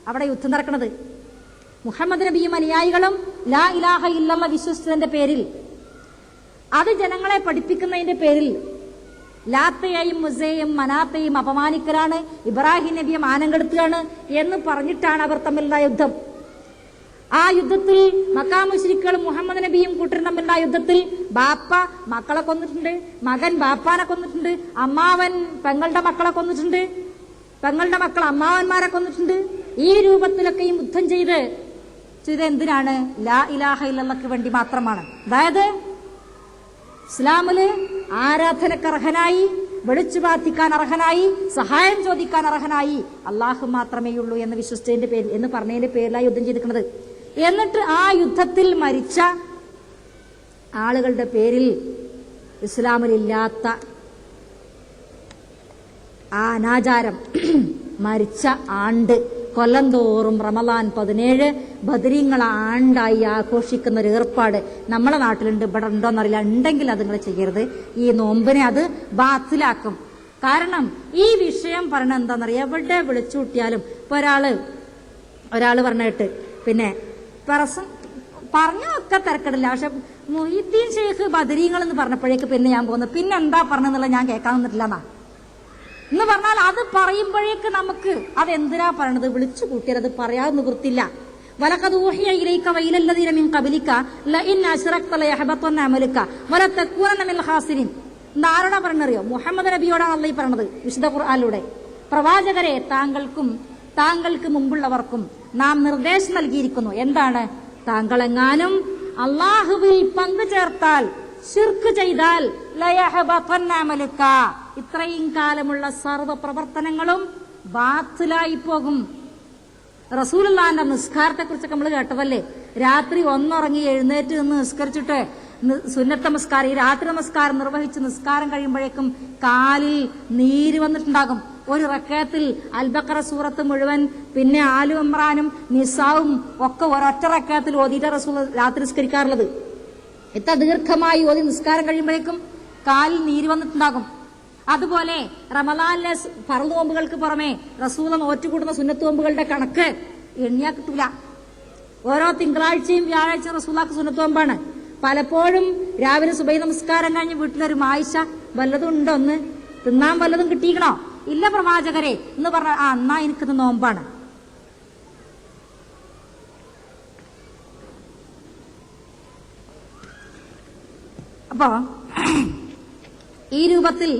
അവിടെ യുദ്ധം നടക്കുന്നത്. മുഹമ്മദ് നബിയും അനുയായികളും ലാ ഇലാഹ ഇല്ലല്ലാഹ് വിശ്വസിച്ചതിന്റെ പേരിൽ, അത് ജനങ്ങളെ പഠിപ്പിക്കുന്നതിന്റെ പേരിൽ ലാത്തയെയും മുസയെയും മനാത്തയും അപമാനിക്കലാണ്, ഇബ്രാഹിം നബിയെ മാനം കെടുത്തുകയാണ് എന്ന് പറഞ്ഞിട്ടാണ് അവർ തമ്മിലുള്ള യുദ്ധം. ആ യുദ്ധത്തിൽ മക്കാ മുശ്രിക്കുകളും മുഹമ്മദ് നബിയും കൂട്ടരും തമ്മിലുള്ള യുദ്ധത്തിൽ ബാപ്പ മക്കളെ കൊന്നിട്ടുണ്ട്, മകൻ ബാപ്പാനെ കൊന്നിട്ടുണ്ട്, അമ്മാവൻ പെങ്ങളുടെ മക്കളെ കൊന്നിട്ടുണ്ട്, പെങ്ങളുടെ മക്കൾ അമ്മാവന്മാരെ കൊന്നിട്ടുണ്ട്. ഈ രൂപത്തിലൊക്കെയും യുദ്ധം ചെയ്ത് എന്തിനാണ്? ലാ ഇലാഹ ഇല്ലല്ലാഹ്ക്ക് വേണ്ടി മാത്രമാണ്. അതായത് ഇസ്ലാമില് ആരാധനക്ക് അർഹനായി, വെളിച്ചു പ്രാർത്ഥിക്കാൻ അർഹനായി, സഹായം ചോദിക്കാൻ അർഹനായി അള്ളാഹു മാത്രമേ ഉള്ളൂ എന്ന് വിശ്വസിച്ചതിന്റെ പേരിൽ, എന്ന് പറഞ്ഞതിന്റെ പേരിലാണ് യുദ്ധം ചെയ്തിരിക്കുന്നത്. എന്നിട്ട് ആ യുദ്ധത്തിൽ മരിച്ച ആളുകളുടെ പേരിൽ ഇസ്ലാമിലില്ലാത്ത ആ അനാചാരം, മരിച്ച ആണ്ട് കൊല്ലം തോറും റമളാൻ 17 ബദരീങ്ങളെ ആണ്ടായി ആഘോഷിക്കുന്ന ഒരു ഏർപ്പാട് നമ്മളെ നാട്ടിലുണ്ട്. ഇവിടെ ഉണ്ടോന്നറിയില്ല, ഉണ്ടെങ്കിൽ അത് നിങ്ങൾ ചെയ്യരുത്. ഈ നോമ്പിനെ അത് ബാത്തിലാക്കും. കാരണം ഈ വിഷയം പറഞ്ഞ എന്താണെന്നറിയാം, എവിടെ വിളിച്ചു കൂട്ടിയാലും ഇപ്പൊ ഒരാള് പറഞ്ഞിട്ട് പിന്നെ പറഞ്ഞൊക്കെ തിരക്കിടില്ല. പക്ഷെ മൊഹീദ്ദീൻ ഷെയ്ഖ് ബദരീങ്ങൾ എന്ന് പറഞ്ഞപ്പോഴേക്ക് പിന്നെ ഞാൻ പോകുന്നു, പിന്നെ എന്താ പറഞ്ഞെന്നുള്ളത് ഞാൻ കേൾക്കാൻ നിന്നിട്ടില്ലെന്നാ എന്ന് പറഞ്ഞാൽ, അത് പറയുമ്പോഴേക്ക് നമുക്ക് അതെന്തിനാ പറയണത്, വിളിച്ചു കൂട്ടിയാൽ അത് പറയാതെ നിവൃത്തില്ല. വലഖദ് ഊഹിയ ഇലൈക വഇലല്ലദീന മിൻ ഖബലിക ലഇൻ അശ്റക്ത ലയഹബതന്ന അമലുക വലതകൂനന്ന മിനൽ ഖാസിരിൻ. ആരോടാ പറഞ്ഞറിയോ? മുഹമ്മദ് നബിയോടാണ് അള്ളാഹു പറഞ്ഞത് വിശുദ്ധ ഖുർആനിലൂടെ. പ്രവാചകരെ, താങ്കൾക്ക് മുമ്പുള്ളവർക്കും നാം നിർദ്ദേശം നൽകിയിരിക്കുന്നു. എന്താണ്? താങ്കളെങ്ങാനും അള്ളാഹുവിൽ പങ്കു ചേർത്താൽ, ശിർക്ക് ചെയ്താൽ ലയഹബതന്ന അമലുക, ഇത്രയും കാലമുള്ള സർവ്വ പ്രവർത്തനങ്ങളും ബാത്തിലായി പോകും. റസൂലുള്ളാഹിന്റെ നിസ്കാരത്തെ കുറിച്ചൊക്കെ നമ്മൾ കേട്ടതല്ലേ? രാത്രി ഒന്നുറങ്ങി എഴുന്നേറ്റ് നിന്ന് നിസ്കരിച്ചിട്ട് സുന്നത്ത് നമസ്കാരം, ഈ രാത്രി നമസ്കാരം നിർവഹിച്ച് നിസ്കാരം കഴിയുമ്പോഴേക്കും കാലിൽ നീര് വന്നിട്ടുണ്ടാകും. ഒരു റക്കയത്തിൽ അൽബഖറ സൂറത്ത് മുഴുവൻ, പിന്നെ ആലു ഇമ്രാനും നിസാവും ഒക്കെ ഒരൊറ്റ റക്കയത്തിൽ ഓതിയിട്ട് റസൂൽ രാത്രി നിസ്കരിക്കാറുള്ളത്. ഇത്ര ദീർഘമായി ഓതി നിസ്കാരം കഴിയുമ്പോഴേക്കും കാലിൽ നീര് വന്നിട്ടുണ്ടാകും. അതുപോലെ റമളാനിലെ ഫർള് നോമ്പുകൾക്ക് പുറമെ റസൂൽ നോറ്റുകൂടുന്ന സുന്നത്ത് നോമ്പുകളുടെ കണക്ക് എണ്ണിയാ കിട്ടൂല. ഓരോ തിങ്കളാഴ്ചയും വ്യാഴാഴ്ച റസൂലാക്ക് സുന്നത്ത് നോമ്പാണ്. പലപ്പോഴും രാവിലെ സുബഹി നമസ്കാരം കഴിഞ്ഞ് വീട്ടിലൊരു മായിഷ വല്ലതും ഉണ്ടോ, ഒന്ന് തിന്നാൻ വല്ലതും കിട്ടിയിക്കണോ? ഇല്ല പ്രവാചകരെ എന്ന് പറഞ്ഞ, എന്നാ എനിക്കിത് നോമ്പാണ്. അപ്പോ ഈ രൂപത്തിൽ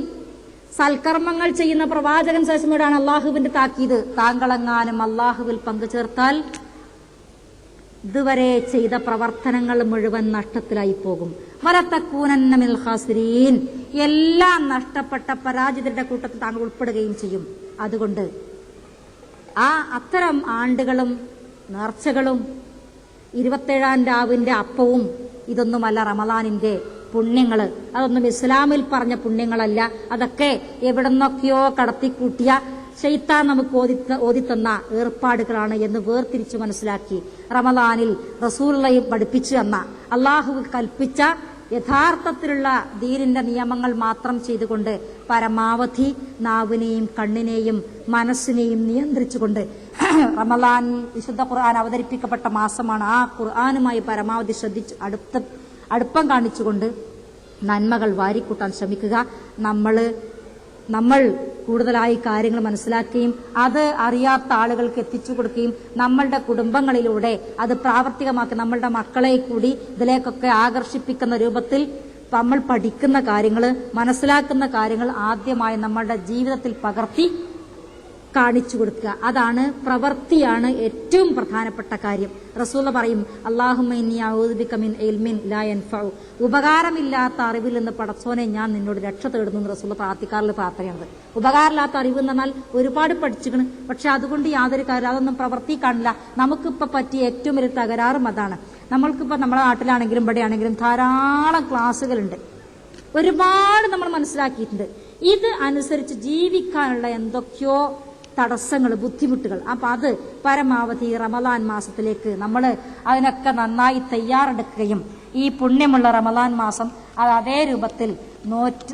സൽക്കർമ്മങ്ങൾ ചെയ്യുന്ന പ്രവാചകൻ ശേഷമോടാണ് അള്ളാഹുവിന്റെ താക്കീത്. താങ്കളെങ്ങാനും അള്ളാഹുവിൽ പങ്കുചേർത്താൽ ഇതുവരെ ചെയ്ത പ്രവർത്തനങ്ങൾ മുഴുവൻ നഷ്ടത്തിലായി പോകും. വലതകൂനന്ന മിനൽ ഖാസിരീൻ, എല്ലാം നഷ്ടപ്പെട്ട പരാജിതരുടെ കൂട്ടത്തിൽ താങ്കൾ ഉൾപ്പെടുകയും ചെയ്യും. അതുകൊണ്ട് അത്തരം ആണ്ടുകളും നേർച്ചകളും 27-ാം രാവിന്റെ അപ്പവും ഇതൊന്നുമല്ല റമളാനിന്റെ പുണ്യങ്ങള്. അതൊന്നും ഇസ്ലാമിൽ പറഞ്ഞ പുണ്യങ്ങളല്ല. അതൊക്കെ എവിടെന്നൊക്കെയോ കടത്തിക്കൂട്ടിയ ശൈത്താൻ നമുക്ക് ഓതിത്തന്ന ഏർപ്പാടുകളാണ് എന്ന് വേർതിരിച്ചു മനസ്സിലാക്കി റമളാനിൽ റസൂലുള്ളാഹി പഠിപ്പിച്ചു തന്ന, അള്ളാഹു കൽപ്പിച്ച യഥാർത്ഥത്തിലുള്ള ദീനിന്റെ നിയമങ്ങൾ മാത്രം ചെയ്തുകൊണ്ട് പരമാവധി നാവിനെയും കണ്ണിനെയും മനസ്സിനെയും നിയന്ത്രിച്ചുകൊണ്ട്, റമളാൻ വിശുദ്ധ ഖുർആൻ അവതരിപ്പിക്കപ്പെട്ട മാസമാണ്. ആ ഖുർആനുമായി പരമാവധി ശ്രദ്ധിച്ച് അടുപ്പം കാണിച്ചുകൊണ്ട് നന്മകൾ വാരിക്കൂട്ടാൻ ശ്രമിക്കുക. നമ്മൾ കൂടുതലായി കാര്യങ്ങൾ മനസ്സിലാക്കുകയും അത് അറിയാത്ത ആളുകൾക്ക് എത്തിച്ചു കൊടുക്കുകയും നമ്മളുടെ കുടുംബങ്ങളിലൂടെ അത് പ്രാവർത്തികമാക്കി നമ്മളുടെ മക്കളെ കൂടി ഇതിലേക്കൊക്കെ ആകർഷിപ്പിക്കുന്ന രൂപത്തിൽ നമ്മൾ പഠിക്കുന്ന കാര്യങ്ങൾ, മനസ്സിലാക്കുന്ന കാര്യങ്ങൾ ആദ്യമായി നമ്മളുടെ ജീവിതത്തിൽ പകർത്തി കാണിച്ചു കൊടുക്കുക. അതാണ്, പ്രവൃത്തിയാണ് ഏറ്റവും പ്രധാനപ്പെട്ട കാര്യം. റസൂൽ പറയും, അല്ലാഹുമ്മ ഇന്നി അഊദു ബിക മിൻ ഇൽമിൻ ലാ യൻഫഉ, ഉപകാരമില്ലാത്ത അറിവിൽ നിന്ന് പടച്ചോനെ ഞാൻ നിന്നോട് രക്ഷ തേടുന്നു എന്ന് റസൂൽ പ്രാർത്ഥിക്കാറുള്ള പ്രാർത്ഥനയാണ്. ഉപകാരമില്ലാത്ത അറിവ് എന്ന് പറഞ്ഞാൽ ഒരുപാട് പഠിച്ചിരിക്കണം, പക്ഷെ അതുകൊണ്ട് യാതൊരു കാര്യം, അതൊന്നും പ്രവൃത്തി കാണില്ല. നമുക്കിപ്പോ പറ്റിയ ഏറ്റവും വലിയ തകരാറും അതാണ്. നമ്മൾക്കിപ്പോ നമ്മുടെ നാട്ടിലാണെങ്കിലും ഇവിടെയാണെങ്കിലും ധാരാളം ക്ലാസ്സുകളുണ്ട്, ഒരുപാട് നമ്മൾ മനസ്സിലാക്കിയിട്ടുണ്ട്. ഇത് അനുസരിച്ച് ജീവിക്കാനുള്ള എന്തൊക്കെയോ തടസ്സങ്ങൾ, ബുദ്ധിമുട്ടുകൾ. അപ്പൊ അത് പരമാവധി റമളാൻ മാസത്തിലേക്ക് നമ്മൾ അതിനൊക്കെ നന്നായി തയ്യാറെടുക്കുകയും ഈ പുണ്യമുള്ള റമളാൻ മാസം അത് അതേ രൂപത്തിൽ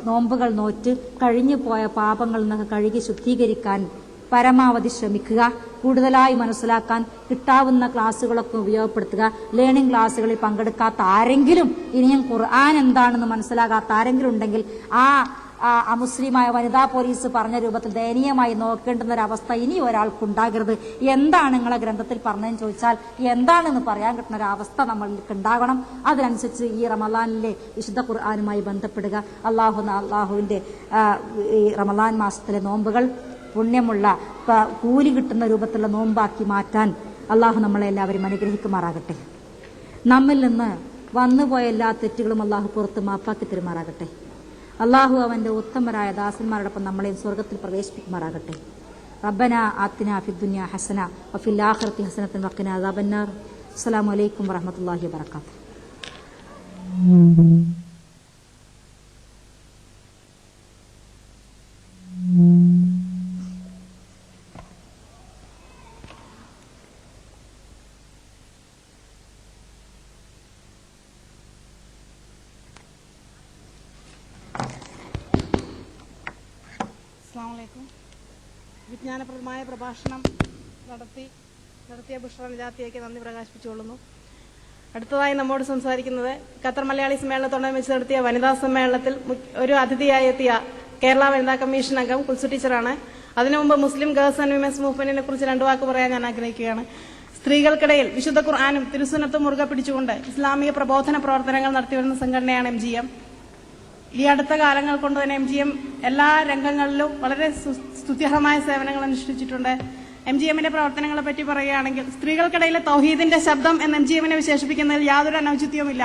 നോമ്പുകൾ നോറ്റ് കഴിഞ്ഞു പോയ പാപങ്ങളിൽ നിന്നൊക്കെ കഴുകി ശുദ്ധീകരിക്കാൻ പരമാവധി ശ്രമിക്കുക. കൂടുതലായി മനസ്സിലാക്കാൻ കിട്ടാവുന്ന ക്ലാസ്സുകളൊക്കെ ഉപയോഗപ്പെടുത്തുക. ലേണിംഗ് ക്ലാസ്സുകളിൽ പങ്കെടുക്കാത്ത ആരെങ്കിലും, ഇനിയും ഖുർആൻ എന്താണെന്ന് മനസ്സിലാകാത്ത ആരെങ്കിലും ഉണ്ടെങ്കിൽ അമുസ്ലിമായ വനിതാ പോലീസ് പറഞ്ഞ രൂപത്തിൽ ദയനീയമായി നോക്കേണ്ടുന്ന ഒരു അവസ്ഥ ഇനി ഒരാൾക്കുണ്ടാകരുത്. എന്താണ് നിങ്ങളെ ഗ്രന്ഥത്തിൽ പറഞ്ഞതെന്ന് ചോദിച്ചാൽ എന്താണെന്ന് പറയാൻ കിട്ടുന്ന ഒരു അവസ്ഥ നമ്മൾക്ക് ഉണ്ടാകണം. അതിനനുസരിച്ച് ഈ റമളാനിലെ വിശുദ്ധ ഖുർആനുമായി ബന്ധപ്പെടുക. അള്ളാഹുവിന്റെ ഈ റമളാൻ മാസത്തിലെ നോമ്പുകൾ പുണ്യമുള്ള കൂലി കിട്ടുന്ന രൂപത്തിലുള്ള നോമ്പാക്കി മാറ്റാൻ അള്ളാഹു നമ്മളെല്ലാവരും അനുഗ്രഹിക്കുമാറാകട്ടെ. നമ്മിൽ നിന്ന് വന്നുപോയ എല്ലാ തെറ്റുകളും അള്ളാഹു പുറത്ത് മാപ്പാക്കി തരുമാറാകട്ടെ. അള്ളാഹു അവന്റെ ഉത്തമരായ ദാസന്മാരോടൊപ്പം നമ്മളെയും സ്വർഗത്തിൽ പ്രവേശിപ്പിക്കുമാറാകട്ടെ. റബ്ബന ആത്തിന ഫിദ്ദുനിയ ഹസന വഫിൽ ആഖിറതി ഹസനതൻ വഖിന അദാബന്നാർ. അസ്സലാമു അലൈക്കും വറഹ്മത്തുള്ളാഹി വബറകാതുഹു. വിജ്ഞാനപ്രദമായ പ്രഭാഷണം നടത്തിയ ബുഷ്റ നിജാത്തിയേക്ക് നന്ദി പ്രകാശിപ്പിച്ചുകൊള്ളുന്നു. അടുത്തതായി നമ്മോട് സംസാരിക്കുന്നത് ഖത്തർ മലയാളി സമ്മേളനത്തോടനുബന്ധിച്ച് നടത്തിയ വനിതാ സമ്മേളനത്തിൽ ഒരു അതിഥിയായി എത്തിയ കേരള വനിതാ കമ്മീഷൻ അംഗം കുൽസു ടീച്ചറാണ്. അതിനു മുമ്പ് മുസ്ലിം ഗേൾസ് ആൻഡ് വിമൻസ് മൂവ്മെന്റിനെ കുറിച്ച് 2 വാക്ക് പറയാൻ ഞാൻ ആഗ്രഹിക്കുകയാണ്. സ്ത്രീകൾക്കിടയിൽ വിശുദ്ധ ഖുർആനും തിരുസുന്നത്തും മുറുകെ പിടിച്ചുകൊണ്ട് ഇസ്ലാമിക പ്രബോധന പ്രവർത്തനങ്ങൾ നടത്തിവരുന്ന സംഘടനയാണ് MGM. ഈ അടുത്ത കാലങ്ങൾ കൊണ്ട് തന്നെ MGM എല്ലാ രംഗങ്ങളിലും വളരെ സ്തുത്യർഹമായ സേവനങ്ങൾ അനുഷ്ഠിച്ചിട്ടുണ്ട്. MGMന്റെ പ്രവർത്തനങ്ങളെ പറ്റി പറയുകയാണെങ്കിൽ സ്ത്രീകൾക്കിടയിലെ തൗഹീദിന്റെ ശബ്ദം എന്ന് MGMനെ വിശേഷിപ്പിക്കുന്നതിൽ യാതൊരു അനൗചിത്യവുമില്ല.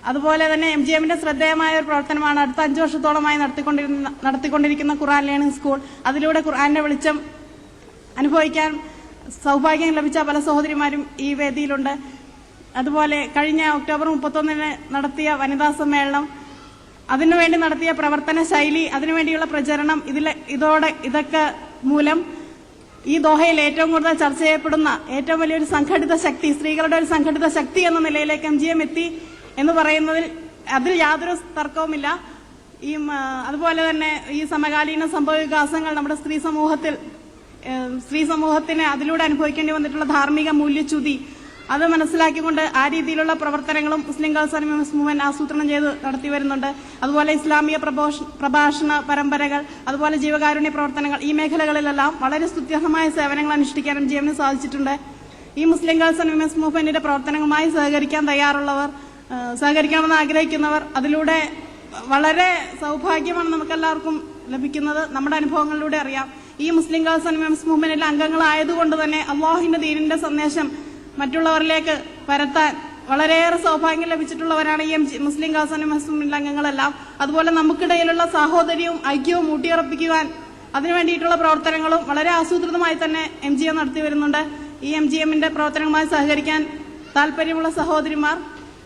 അതുപോലെ തന്നെ MGMന്റെ ശ്രദ്ധേയമായ ഒരു പ്രവർത്തനമാണ് അടുത്ത 5 വർഷത്തോളമായി നടത്തിക്കൊണ്ടിരിക്കുന്ന ഖുർആൻ ലേണിംഗ് സ്കൂൾ. അതിലൂടെ ഖുർആന്റെ വെളിച്ചം അനുഭവിക്കാൻ സൗഭാഗ്യം ലഭിച്ച പല സഹോദരിമാരും ഈ വേദിയിലുണ്ട്. അതുപോലെ കഴിഞ്ഞ ഒക്ടോബർ 31 നടത്തിയ വനിതാ സമ്മേളനം, അതിനുവേണ്ടി നടത്തിയ പ്രവർത്തന ശൈലി, അതിനുവേണ്ടിയുള്ള പ്രചരണം, ഇതൊക്കെ മൂലം ഈ ദോഹയിൽ ഏറ്റവും കൂടുതൽ ചർച്ച ചെയ്യപ്പെടുന്ന ഏറ്റവും വലിയൊരു സംഘടിത ശക്തി, സ്ത്രീകളുടെ ഒരു സംഘടിത ശക്തി എന്ന നിലയിലേക്ക് MGM എത്തി എന്ന് പറയുന്നതിൽ അതിൽ യാതൊരു തർക്കവുമില്ല. അതുപോലെ തന്നെ ഈ സമകാലീന സംഭവ വികാസങ്ങൾ നമ്മുടെ സ്ത്രീ സമൂഹത്തിന് അതിലൂടെ അനുഭവിക്കേണ്ടി വന്നിട്ടുള്ള ധാർമ്മിക മൂല്യച്യുതി, അത് മനസ്സിലാക്കിക്കൊണ്ട് ആ രീതിയിലുള്ള പ്രവർത്തനങ്ങളും മുസ്ലിം ഗേൾസ് ആൻഡ് വിമൻസ് മൂവ്മെന്റ് ആസൂത്രണം ചെയ്ത് നടത്തി വരുന്നുണ്ട്. അതുപോലെ ഇസ്ലാമിക പ്രഭാഷണ പരമ്പരകൾ, അതുപോലെ ജീവകാരുണ്യ പ്രവർത്തനങ്ങൾ, ഈ മേഖലകളിലെല്ലാം വളരെ സ്തുത്യർഹമായ സേവനങ്ങൾ അനുഷ്ഠിക്കാൻ MGMന് സാധിച്ചിട്ടുണ്ട്. ഈ മുസ്ലിം ഗേൾസ് ആൻഡ് വിമൻസ് മൂവ്മെന്റിന്റെ പ്രവർത്തനങ്ങളുമായി സഹകരിക്കണമെന്ന് ആഗ്രഹിക്കുന്നവർ, അതിലൂടെ വളരെ സൗഭാഗ്യമാണ് നമുക്കെല്ലാവർക്കും ലഭിക്കുന്നത്. നമ്മുടെ അനുഭവങ്ങളിലൂടെ അറിയാം. ഈ മുസ്ലിം ഗേൾസ് ആൻഡ് വിമൻസ് മൂവ്മെന്റിലെ അംഗങ്ങളായതുകൊണ്ട് തന്നെ അള്ളാഹുവിന്റെ ദീനിന്റെ സന്ദേശം മറ്റുള്ളവരിലേക്ക് പരത്താൻ വളരെയേറെ സൗഭാഗ്യം ലഭിച്ചിട്ടുള്ളവരാണ് ഈ മുസ്ലിം ഗേൾസ് ആൻഡ് വിമൻസ് മൂവ്മെന്റിലെ അംഗങ്ങളെല്ലാം. അതുപോലെ നമുക്കിടയിലുള്ള സാഹോദര്യവും ഐക്യവും ഊട്ടിയുറപ്പിക്കുവാൻ അതിനുവേണ്ടിയിട്ടുള്ള പ്രവർത്തനങ്ങളും വളരെ ആസൂത്രിതമായി തന്നെ MGM നടത്തി വരുന്നുണ്ട്. ഈ MGMന്റെ പ്രവർത്തനങ്ങളുമായി സഹകരിക്കാൻ താല്പര്യമുള്ള സഹോദരിമാർ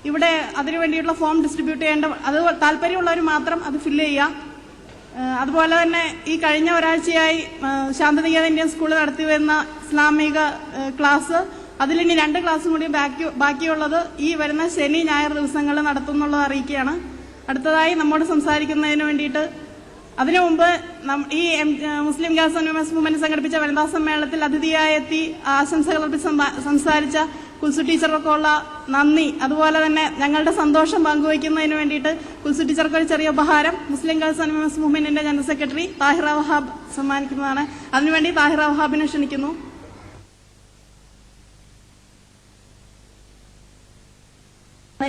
ഇവിടെ അതിനുവേണ്ടിയിട്ടുള്ള ഫോം ഡിസ്ട്രിബ്യൂട്ട് ചെയ്യേണ്ട, അത് താല്പര്യമുള്ളവർ മാത്രം അത് ഫില്ല് ചെയ്യുക. അതുപോലെ തന്നെ ഈ കഴിഞ്ഞ ഒരാഴ്ചയായി ശാന്തനികേതൻ ഇന്ത്യൻ സ്കൂളിൽ നടത്തി വരുന്ന ഇസ്ലാമിക ക്ലാസ്, അതിലിനി 2 ക്ലാസ്സും കൂടി ബാക്കിയുള്ളത് ഈ വരുന്ന ശനി ഞായർ ദിവസങ്ങളിൽ നടത്തുന്നുള്ളത് അറിയിക്കുകയാണ്. അടുത്തതായി നമ്മോട് സംസാരിക്കുന്നതിന് വേണ്ടിയിട്ട് അതിനു മുമ്പ് ഈ മുസ്ലിം ഗേൾസ് ആൻഡ് വിമൻസ് മൂവ്മെന്റ് സംഘടിപ്പിച്ച വനിതാ സമ്മേളനത്തിൽ അതിഥിയായി എത്തി ആശംസകൾ സംസാരിച്ച കുൽസു ടീച്ചർക്കുള്ള നന്ദി, അതുപോലെ തന്നെ ഞങ്ങളുടെ സന്തോഷം പങ്കുവയ്ക്കുന്നതിന് വേണ്ടിയിട്ട് കുൽസു ടീച്ചർക്ക് ഒരു ചെറിയ ഉപഹാരം മുസ്ലിം ഗേൾസ് ആൻഡ് വിമൻസ് മൂവ്മെന്റിന്റെ ജനറൽ സെക്രട്ടറി താഹിറ വഹാബ് സമ്മാനിക്കുന്നതാണ്. അതിനുവേണ്ടി താഹിറ വഹാബിനെ ക്ഷണിക്കുന്നു.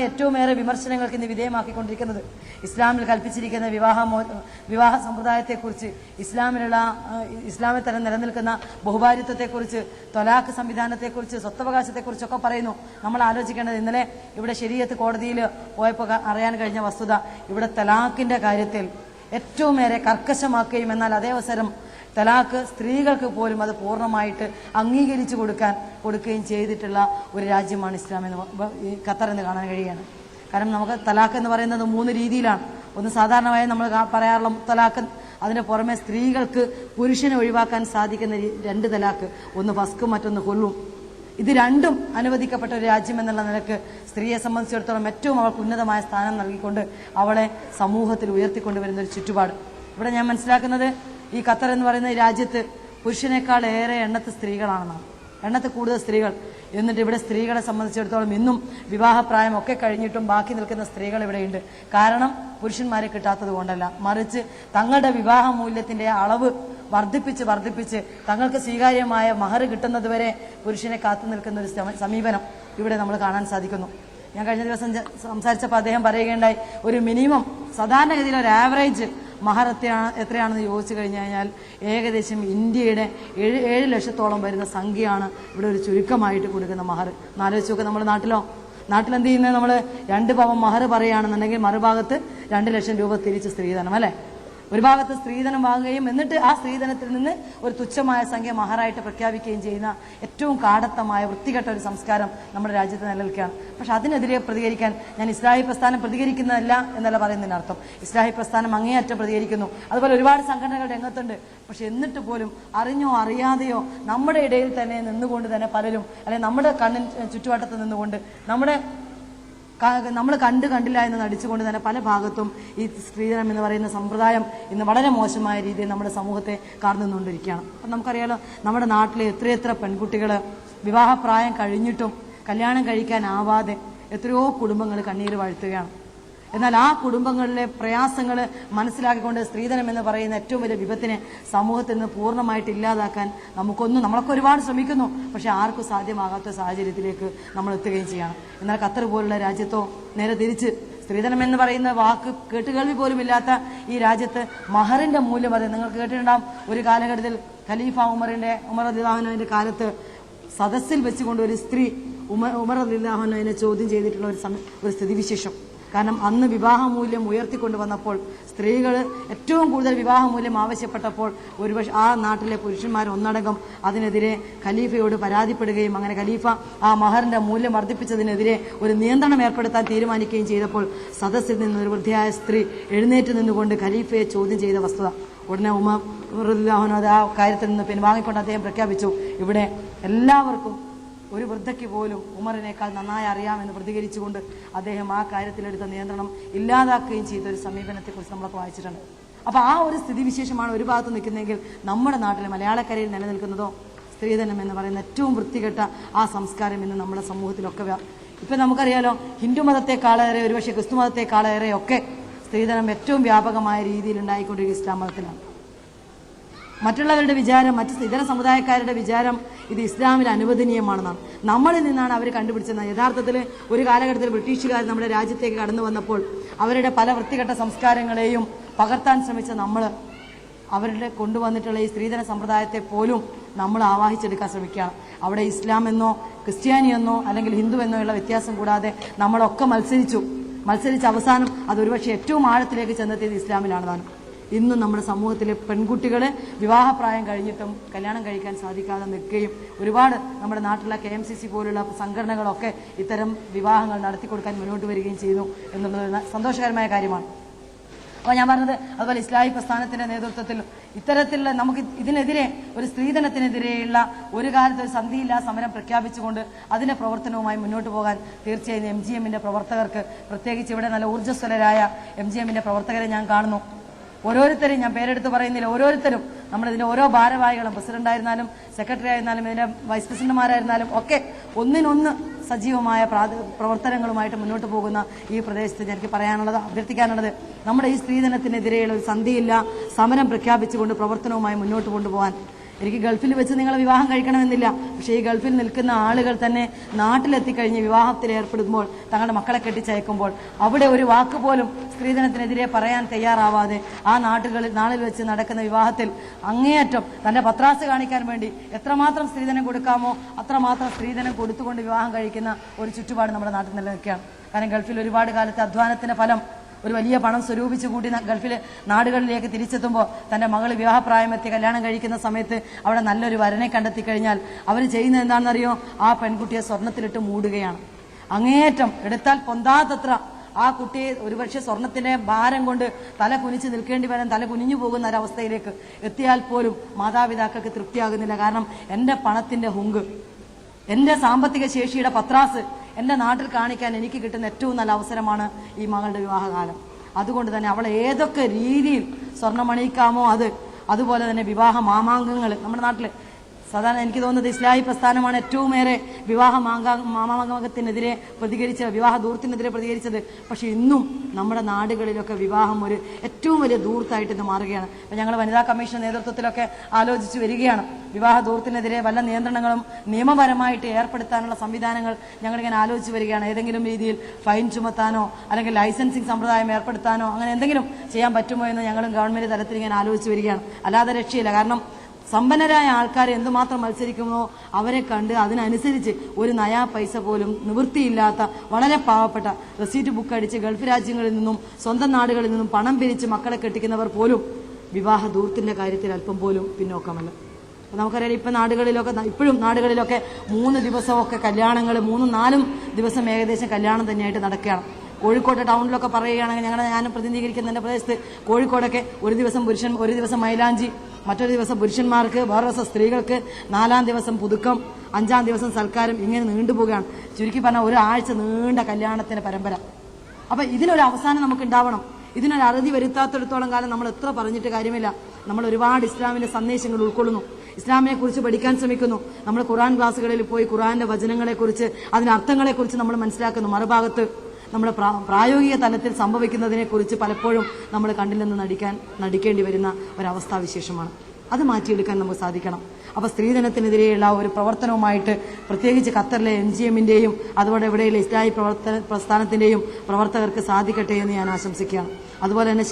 ഏറ്റവുമേറെ വിമർശനങ്ങൾക്ക് ഇന്ന് വിധേയമാക്കിക്കൊണ്ടിരിക്കുന്നത് ഇസ്ലാമിൽ കൽപ്പിച്ചിരിക്കുന്ന വിവാഹ സമ്പ്രദായത്തെക്കുറിച്ച്, ഇസ്ലാമിൽ തന്നെ നിലനിൽക്കുന്ന ബഹുഭാര്യത്വത്തെക്കുറിച്ച്, ത്വലാഖ് സംവിധാനത്തെക്കുറിച്ച്, സ്വത്തവകാശത്തെക്കുറിച്ചൊക്കെ പറയുന്നു. നമ്മൾ ആലോചിക്കേണ്ടത്, ഇന്നലെ ഇവിടെ ശരീഅത്ത് കോടതിയിൽ പോയപ്പോൾ അറിയാൻ കഴിഞ്ഞ വസ്തുത, ഇവിടെ തലാഖിന്റെ കാര്യത്തിൽ ഏറ്റവുമേറെ കർക്കശമാക്കുകയും എന്നാൽ അതേ അവസരം തലാഖ് സ്ത്രീകൾക്ക് പോലും അത് പൂർണ്ണമായിട്ട് അംഗീകരിച്ചു കൊടുക്കുകയും ചെയ്തിട്ടുള്ള ഒരു രാജ്യമാണ് ഇസ്ലാം ഖത്തർ എന്ന് കാണാൻ കഴിയുകയാണ്. കാരണം നമുക്ക് തലാഖ് എന്ന് പറയുന്നത് 3 രീതിയിലാണ്. ഒന്ന് സാധാരണമായി നമ്മൾ പറയാറുള്ള തലാഖ്, അതിന് പുറമെ സ്ത്രീകൾക്ക് പുരുഷനെ ഒഴിവാക്കാൻ സാധിക്കുന്ന 2 തലാഖ്, ഒന്ന് ഫസ്കും മറ്റൊന്ന് കൊല്ലും. ഇത് രണ്ടും അനുവദിക്കപ്പെട്ട ഒരു രാജ്യം എന്നുള്ള നിലക്ക് സ്ത്രീയെ സംബന്ധിച്ചിടത്തോളം ഏറ്റവും അവൾക്ക് ഉന്നതമായ സ്ഥാനം നൽകിക്കൊണ്ട് അവളെ സമൂഹത്തിൽ ഉയർത്തിക്കൊണ്ടുവരുന്ന ഒരു ചുറ്റുപാട് ഇവിടെ ഞാൻ മനസ്സിലാക്കുന്നത്, ഈ ഖത്തർ എന്ന് പറയുന്ന രാജ്യത്ത് പുരുഷനേക്കാൾ ഏറെ എണ്ണത്ത് സ്ത്രീകളാണെന്നാണ്. എണ്ണത്ത് കൂടുതൽ സ്ത്രീകൾ. എന്നിട്ട് ഇവിടെ സ്ത്രീകളെ സംബന്ധിച്ചിടത്തോളം ഇന്നും വിവാഹപ്രായം ഒക്കെ കഴിഞ്ഞിട്ടും ബാക്കി നിൽക്കുന്ന സ്ത്രീകൾ ഇവിടെയുണ്ട്. കാരണം പുരുഷന്മാരെ കിട്ടാത്തത് കൊണ്ടല്ല, മറിച്ച് തങ്ങളുടെ വിവാഹ മൂല്യത്തിന്റെ അളവ് വർദ്ധിപ്പിച്ച് തങ്ങൾക്ക് സ്വീകാര്യമായ മഹർ കിട്ടുന്നതുവരെ പുരുഷനെ കാത്തു നിൽക്കുന്ന ഒരു സമീപനം ഇവിടെ നമ്മൾ കാണാൻ സാധിക്കുന്നു. ഞാൻ കഴിഞ്ഞ ദിവസം സംസാരിച്ചപ്പോൾ അദ്ദേഹം പറയുകയുണ്ടായി, ഒരു മിനിമം സാധാരണഗതിയിൽ ഒരു ആവറേജ് മഹർ എത്രയാണെന്ന് ചോദിച്ചു കഴിഞ്ഞാൽ ഏകദേശം ഇന്ത്യയുടെ 7 ലക്ഷത്തോളം വരുന്ന സംഖ്യയാണ് ഇവിടെ ഒരു ചുരുക്കമായിട്ട് കൊടുക്കുന്ന മഹർ. ആലോചിച്ച് നോക്കുക, നമ്മുടെ നാട്ടിലെന്ത് ചെയ്യുന്നത്, നമ്മൾ 2 പവൻ മഹർ പറയുകയാണെന്നുണ്ടെങ്കിൽ മറുഭാഗത്ത് 2 ലക്ഷം രൂപ തിരിച്ച് സ്ത്രീധനം, അല്ലെ? ഒരു ഭാഗത്ത് സ്ത്രീധനം വാങ്ങുകയും എന്നിട്ട് ആ സ്ത്രീധനത്തിൽ നിന്ന് ഒരു തുച്ഛമായ സംഖ്യ മഹറായിട്ട് പ്രഖ്യാപിക്കുകയും ചെയ്യുന്ന ഏറ്റവും കാടത്തമായ വൃത്തികെട്ട ഒരു സംസ്കാരം നമ്മുടെ രാജ്യത്ത് നിലനിൽക്കുകയാണ്. പക്ഷെ അതിനെതിരെ പ്രതികരിക്കാൻ ഞാൻ ഇസ്ലാഹി പ്രസ്ഥാനം പ്രതികരിക്കുന്നതല്ല എന്നല്ല പറയുന്നതിന് അർത്ഥം. ഇസ്ലാഹി പ്രസ്ഥാനം അങ്ങേയറ്റം പ്രതികരിക്കുന്നു. അതുപോലെ ഒരുപാട് സംഘടനകൾ രംഗത്തുണ്ട്. പക്ഷെ എന്നിട്ട് പോലും അറിഞ്ഞോ അറിയാതെയോ നമ്മുടെ ഇടയിൽ തന്നെ നിന്നുകൊണ്ട് തന്നെ പലരും, അല്ലെങ്കിൽ നമ്മുടെ കണ്ണിന് ചുറ്റുവട്ടത്ത് നിന്നുകൊണ്ട് നമ്മൾ കണ്ടില്ല എന്ന് നടിച്ചുകൊണ്ട് തന്നെ പല ഭാഗത്തും ഈ സ്ത്രീധനം എന്ന് പറയുന്ന സമ്പ്രദായം ഇന്ന് വളരെ മോശമായ രീതിയിൽ നമ്മുടെ സമൂഹത്തെ കാർന്നുകൊണ്ടിരിക്കുകയാണ്. അപ്പം നമുക്കറിയാലോ, നമ്മുടെ നാട്ടിലെ എത്രയെത്ര പെൺകുട്ടികൾ വിവാഹപ്രായം കഴിഞ്ഞിട്ടും കല്യാണം കഴിക്കാനാവാതെ എത്രയോ കുടുംബങ്ങൾ കണ്ണീര് വാഴ്ത്തുകയാണ്. എന്നാൽ ആ കുടുംബങ്ങളിലെ പ്രയാസങ്ങൾ മനസ്സിലാക്കിക്കൊണ്ട് സ്ത്രീധനം എന്ന് പറയുന്ന ഏറ്റവും വലിയ വിപത്തിനെ സമൂഹത്തിൽ നിന്ന് പൂർണ്ണമായിട്ട് ഇല്ലാതാക്കാൻ നമ്മളൊക്കെ ഒരുപാട് ശ്രമിക്കുന്നു. പക്ഷെ ആർക്കും സാധ്യമാകാത്ത സാഹചര്യത്തിലേക്ക് നമ്മൾ എത്തുകയും ചെയ്യണം. എന്നാൽ ഖത്തർ പോലുള്ള രാജ്യത്തോ നേരെ തിരിച്ച് സ്ത്രീധനം എന്ന് പറയുന്ന വാക്ക് കേട്ടുകേൾവി പോലും ഇല്ലാത്ത ഈ രാജ്യത്ത് മഹറിന്റെ മൂല്യം അത് നിങ്ങൾക്ക് കേട്ടിട്ടുണ്ടാവും. ഒരു കാലഘട്ടത്തിൽ ഖലീഫ ഉമർ റളിയല്ലാഹുവിന്റെ കാലത്ത് സദസ്സിൽ വെച്ചുകൊണ്ട് ഒരു സ്ത്രീ ഉമർ റളിയല്ലാഹുവിനെ ചോദ്യം ചെയ്തിട്ടുള്ള ഒരു സ്ഥിതിവിശേഷം. കാരണം അന്ന് വിവാഹമൂല്യം ഉയർത്തിക്കൊണ്ടുവന്നപ്പോൾ സ്ത്രീകൾ ഏറ്റവും കൂടുതൽ വിവാഹമൂല്യം ആവശ്യപ്പെട്ടപ്പോൾ ഒരുപക്ഷെ ആ നാട്ടിലെ പുരുഷന്മാർ ഒന്നടങ്കം അതിനെതിരെ ഖലീഫയോട് പരാതിപ്പെടുകയും അങ്ങനെ ഖലീഫ ആ മഹറിന്റെ മൂല്യം വർദ്ധിപ്പിച്ചതിനെതിരെ ഒരു നിയന്ത്രണം ഏർപ്പെടുത്താൻ തീരുമാനിക്കുകയും ചെയ്തപ്പോൾ സദസ്സിൽ നിന്ന് ഒരു വൃദ്ധയായ സ്ത്രീ എഴുന്നേറ്റ് നിന്നുകൊണ്ട് ഖലീഫയെ ചോദ്യം ചെയ്ത വസ്തുത. ഉടനെ ഉമർ റളിയല്ലാഹു അൻഹു ആ കാര്യത്തിൽ നിന്ന് പിൻവാങ്ങിക്കൊണ്ട് അദ്ദേഹം പ്രഖ്യാപിച്ചു, ഇവിടെ എല്ലാവർക്കും, ഒരു വൃദ്ധയ്ക്ക് പോലും ഉമറിനേക്കാൾ നന്നായി അറിയാമെന്ന് പ്രതികരിച്ചുകൊണ്ട് അദ്ദേഹം ആ കാര്യത്തിലെടുത്ത നിയന്ത്രണം ഇല്ലാതാക്കുകയും ചെയ്ത ഒരു സമീപനത്തെക്കുറിച്ച് നമ്മളൊക്കെ വായിച്ചിട്ടുണ്ട്. അപ്പോൾ ആ ഒരു സ്ഥിതിവിശേഷമാണ് ഒരു ഭാഗത്ത് നിൽക്കുന്നതെങ്കിൽ നമ്മുടെ നാട്ടിലെ മലയാളക്കരയിൽ നിലനിൽക്കുന്നതോ സ്ത്രീധനം എന്ന് പറയുന്ന ഏറ്റവും വൃത്തികെട്ട ആ സംസ്കാരം ഇന്ന് നമ്മുടെ സമൂഹത്തിലൊക്കെ ഇപ്പം നമുക്കറിയാലോ, ഹിന്ദു മതത്തെക്കാളേറെ ഒരുപക്ഷെ ക്രിസ്തു മതത്തെക്കാളേറെ ഒക്കെ സ്ത്രീധനം ഏറ്റവും വ്യാപകമായ രീതിയിൽ ഉണ്ടായിക്കൊണ്ടിരിക്കുന്ന ഇസ്ലാം മതത്തിലാണ്. മറ്റുള്ളവരുടെ വിചാരം, മറ്റ് ഇതര സമുദായക്കാരുടെ വിചാരം ഇത് ഇസ്ലാമിൽ അനുവദനീയമാണെന്നാണ്. നമ്മളിൽ നിന്നാണ് അവർ കണ്ടുപിടിച്ചത്. യഥാർത്ഥത്തിൽ ഒരു കാലഘട്ടത്തിൽ ബ്രിട്ടീഷുകാർ നമ്മുടെ രാജ്യത്തേക്ക് കടന്നു വന്നപ്പോൾ അവരുടെ പല വൃത്തികെട്ട സംസ്കാരങ്ങളെയും പകർത്താൻ ശ്രമിച്ച നമ്മൾ അവരുടെ കൊണ്ടുവന്നിട്ടുള്ള ഈ സ്ത്രീധന സമ്പ്രദായത്തെ പോലും നമ്മൾ ആവാഹിച്ചെടുക്കാൻ ശ്രമിക്കുകയാണ്. അവിടെ ഇസ്ലാം എന്നോ ക്രിസ്ത്യാനിയെന്നോ അല്ലെങ്കിൽ ഹിന്ദു എന്നോ ഉള്ള വ്യത്യാസം കൂടാതെ നമ്മളൊക്കെ മത്സരിച്ച് അവസാനം അത് ഒരുപക്ഷെ ഏറ്റവും ആഴത്തിലേക്ക് ചെന്നെത്തിയത് ഇസ്ലാമിലാണെന്നാണ്. ഇന്നും നമ്മുടെ സമൂഹത്തിലെ പെൺകുട്ടികളെ വിവാഹപ്രായം കഴിഞ്ഞിട്ടും കല്യാണം കഴിക്കാൻ സാധിക്കാതെ നിൽക്കുകയും ഒരുപാട് നമ്മുടെ നാട്ടിലെ KMCC പോലുള്ള സംഘടനകളൊക്കെ ഇത്തരം വിവാഹങ്ങൾ നടത്തിക്കൊടുക്കാൻ മുന്നോട്ട് വരികയും ചെയ്യുന്നു എന്നുള്ളത് സന്തോഷകരമായ കാര്യമാണ്. അപ്പോൾ ഞാൻ പറഞ്ഞത്, അതുപോലെ ഇസ്ലാഹി പ്രസ്ഥാനത്തിന്റെ നേതൃത്വത്തിൽ ഇത്തരത്തിലുള്ള നമുക്ക് ഇതിനെതിരെ ഒരു സ്ത്രീധനത്തിനെതിരെയുള്ള ഒരു കാലത്ത് ഒരു സന്ധിയില്ലാ സമരം പ്രഖ്യാപിച്ചുകൊണ്ട് അതിന്റെ പ്രവർത്തനവുമായി മുന്നോട്ട് പോകാൻ തീർച്ചയായും MGMന്റെ പ്രവർത്തകർക്ക്, പ്രത്യേകിച്ച് ഇവിടെ നല്ല ഊർജ്ജസ്വലരായ MGMന്റെ പ്രവർത്തകരെ ഞാൻ കാണുന്നു. ഓരോരുത്തരും, ഞാൻ പേരെടുത്ത് പറയുന്നില്ല, ഓരോരുത്തരും നമ്മളിതിന്റെ ഓരോ ഭാരവാഹികളും, പ്രസിഡന്റ് ആയിരുന്നാലും സെക്രട്ടറി ആയിരുന്നാലും ഇതിന്റെ വൈസ് പ്രസിഡന്റുമാരായിരുന്നാലും ഒക്കെ ഒന്നിനൊന്ന് സജീവമായ പ്രവർത്തനങ്ങളുമായിട്ട് മുന്നോട്ട് പോകുന്ന ഈ പ്രദേശത്ത് എനിക്ക് പറയാനുള്ളത്, അഭ്യർത്ഥിക്കാനുള്ളത്, നമ്മുടെ ഈ സ്ത്രീധനത്തിനെതിരെയുള്ള ഒരു സന്ധിയില്ല സമരം പ്രഖ്യാപിച്ചുകൊണ്ട് പ്രവർത്തനവുമായി മുന്നോട്ട് കൊണ്ടുപോകാൻ. എനിക്ക് ഗൾഫിൽ വെച്ച് നിങ്ങൾ വിവാഹം കഴിക്കണമെന്നില്ല. പക്ഷേ ഈ ഗൾഫിൽ നിൽക്കുന്ന ആളുകൾ തന്നെ നാട്ടിലെത്തിക്കഴിഞ്ഞ് വിവാഹത്തിൽ ഏർപ്പെടുമ്പോൾ, തങ്ങളുടെ മക്കളെ കെട്ടിച്ചയക്കുമ്പോൾ അവിടെ ഒരു വാക്ക് പോലും സ്ത്രീധനത്തിനെതിരെ പറയാൻ തയ്യാറാവാതെ ആ നാളിൽ വെച്ച് നടക്കുന്ന വിവാഹത്തിൽ അങ്ങേയറ്റം തന്റെ പത്രാസ് കാണിക്കാൻ വേണ്ടി എത്രമാത്രം സ്ത്രീധനം കൊടുക്കാമോ അത്രമാത്രം സ്ത്രീധനം കൊടുത്തുകൊണ്ട് വിവാഹം കഴിക്കുന്ന ഒരു ചുറ്റുപാട് നമ്മുടെ നാട്ടിൽ നിലനിൽക്കുകയാണ്. കാരണം ഗൾഫിൽ ഒരുപാട് കാലത്തെ അധ്വാനത്തിന്റെ ഫലം ഒരു വലിയ പണം സ്വരൂപിച്ചു കൂട്ടി ഗൾഫിലെ നാടുകളിലേക്ക് തിരിച്ചെത്തുമ്പോൾ തന്റെ മകൾ വിവാഹപ്രായമെത്തി കല്യാണം കഴിക്കുന്ന സമയത്ത് അവിടെ നല്ലൊരു വരനെ കണ്ടെത്തി കഴിഞ്ഞാൽ അവർ ചെയ്യുന്നത് എന്താണെന്നറിയോ? ആ പെൺകുട്ടിയെ സ്വർണ്ണത്തിലിട്ട് മൂടുകയാണ്. അങ്ങേയറ്റം എടുത്താൽ പൊന്താത്തത്ര ആ കുട്ടിയെ ഒരുപക്ഷെ സ്വർണത്തിന്റെ ഭാരം കൊണ്ട് തല കുനിച്ച് നിൽക്കേണ്ടി വരാൻ തല കുനിഞ്ഞു പോകുന്ന ഒരവസ്ഥയിലേക്ക് എത്തിയാൽ പോലും മാതാപിതാക്കൾക്ക് തൃപ്തിയാകുന്നില്ല. കാരണം എന്റെ പണത്തിന്റെ ഹുങ്ക്, എന്റെ സാമ്പത്തിക ശേഷിയുടെ പത്രാസ് എന്റെ നാട്ടിൽ കാണിക്കാൻ എനിക്ക് കിട്ടുന്ന ഏറ്റവും നല്ല അവസരമാണ് ഈ മകളുടെ വിവാഹകാലം. അതുകൊണ്ട് തന്നെ അവളെ ഏതൊക്കെ രീതിയിൽ സ്വർണ്ണമണിയിക്കാമോ അത് അതുപോലെ തന്നെ വിവാഹ മാമാങ്കങ്ങൾ നമ്മുടെ നാട്ടിൽ സാധാരണ എനിക്ക് തോന്നുന്നത് ഇസ്ലാഹി പ്രസ്ഥാനമാണ് ഏറ്റവും ഏറെ വിവാഹ മാമാങ്കത്തിനെതിരെ പ്രതികരിച്ചത്, വിവാഹ ദൂർത്തിനെതിരെ പ്രതികരിച്ചത്. പക്ഷെ ഇന്നും നമ്മുടെ നാടുകളിലൊക്കെ വിവാഹം ഒരു ഏറ്റവും വലിയ ദൂർത്തായിട്ട് ഇത് മാറുകയാണ്. അപ്പം ഞങ്ങൾ വനിതാ കമ്മീഷൻ നേതൃത്വത്തിലൊക്കെ ആലോചിച്ച് വരികയാണ്. വിവാഹ ദൂർത്തിനെതിരെ വല്ല നിയന്ത്രണങ്ങളും നിയമപരമായിട്ട് ഏർപ്പെടുത്താനുള്ള സംവിധാനങ്ങൾ ഞങ്ങളിങ്ങനെ ആലോചിച്ച് വരികയാണ്. ഏതെങ്കിലും രീതിയിൽ ഫൈൻ ചുമത്താനോ അല്ലെങ്കിൽ ലൈസൻസിങ് സമ്പ്രദായം ഏർപ്പെടുത്താനോ അങ്ങനെ എന്തെങ്കിലും ചെയ്യാൻ പറ്റുമോ എന്ന് ഞങ്ങളും ഗവൺമെന്റ് തലത്തിൽ ഇങ്ങനെ ആലോചിച്ച് വരികയാണ്. അല്ലാതെ രക്ഷയില്ല. കാരണം സമ്പന്നരായ ആൾക്കാരെ എന്തുമാത്രം മത്സരിക്കുമോ അവരെ കണ്ട് അതിനനുസരിച്ച് ഒരു നയാ പൈസ പോലും നിവൃത്തിയില്ലാത്ത വളരെ പാവപ്പെട്ട റെസീറ്റ് ബുക്ക് അടിച്ച് ഗൾഫ് രാജ്യങ്ങളിൽ നിന്നും സ്വന്തം നാടുകളിൽ നിന്നും പണം പിരിച്ച് മക്കളെ കെട്ടിക്കുന്നവർ പോലും വിവാഹ ദൂർത്തിന്റെ കാര്യത്തിൽ അല്പം പോലും പിന്നോക്കമല്ല. നമുക്കറിയാം ഇപ്പോഴും നാടുകളിലൊക്കെ 3 ദിവസമൊക്കെ കല്യാണങ്ങൾ 3-4 ദിവസം ഏകദേശം കല്യാണം തന്നെയായിട്ട് നടക്കുകയാണ്. കോഴിക്കോട് ടൗണിലൊക്കെ പറയുകയാണെങ്കിൽ ഞാൻ പ്രതിനിധീകരിക്കുന്ന എൻ്റെ പ്രദേശത്ത് കോഴിക്കോടൊക്കെ ഒരു ദിവസം പുരുഷൻ, ഒരു ദിവസം മൈലാഞ്ചി, മറ്റൊരു ദിവസം പുരുഷന്മാർക്ക്, വേറെ ദിവസം സ്ത്രീകൾക്ക്, 4-ാം ദിവസം പുതുക്കം, 5-ാം ദിവസം സൽക്കാരം, ഇങ്ങനെ നീണ്ടുപോവുകയാണ്. ചുരുക്കി പറഞ്ഞാൽ ഒരാഴ്ച നീണ്ട കല്യാണത്തിന്റെ പരമ്പര. അപ്പൊ ഇതിനൊരു അവസാനം നമുക്ക് ഉണ്ടാവണം. ഇതിനൊരു അറുതി വരുത്താത്തിടത്തോളം കാലം നമ്മൾ എത്ര പറഞ്ഞിട്ട് കാര്യമില്ല. നമ്മൾ ഒരുപാട് ഇസ്ലാമിന്റെ സന്ദേശങ്ങൾ ഉൾക്കൊള്ളുന്നു, ഇസ്ലാമിനെ കുറിച്ച് പഠിക്കാൻ ശ്രമിക്കുന്നു. നമ്മൾ ഖുർആൻ ക്ലാസ്സുകളിൽ പോയി ഖുർആന്റെ വചനങ്ങളെക്കുറിച്ച്, അതിന്റെ അർത്ഥങ്ങളെക്കുറിച്ച് നമ്മൾ മനസ്സിലാക്കുന്നു. മറുഭാഗത്ത് നമ്മുടെ പ്രായോഗിക തലത്തിൽ സംഭവിക്കുന്നതിനെക്കുറിച്ച് പലപ്പോഴും നമ്മൾ കണ്ടില്ലെന്ന് നടിക്കേണ്ടി വരുന്ന ഒരവസ്ഥാവിശേഷമാണ്. അത് മാറ്റിയെടുക്കാൻ നമുക്ക് സാധിക്കണം. അപ്പോൾ സ്ത്രീധനത്തിനെതിരെയുള്ള ഒരു പ്രവർത്തനവുമായിട്ട് പ്രത്യേകിച്ച് ഖത്തറിലെ MGM-ന്റെയും അതുപോലെ ഇവിടെയുള്ള ഇസ്ലാഹി പ്രസ്ഥാനത്തിന്റെയും പ്രവർത്തകർക്ക് സാധിക്കട്ടെ എന്ന് ഞാൻ ആശംസിക്കുകയാണ്. അതുപോലെ തന്നെ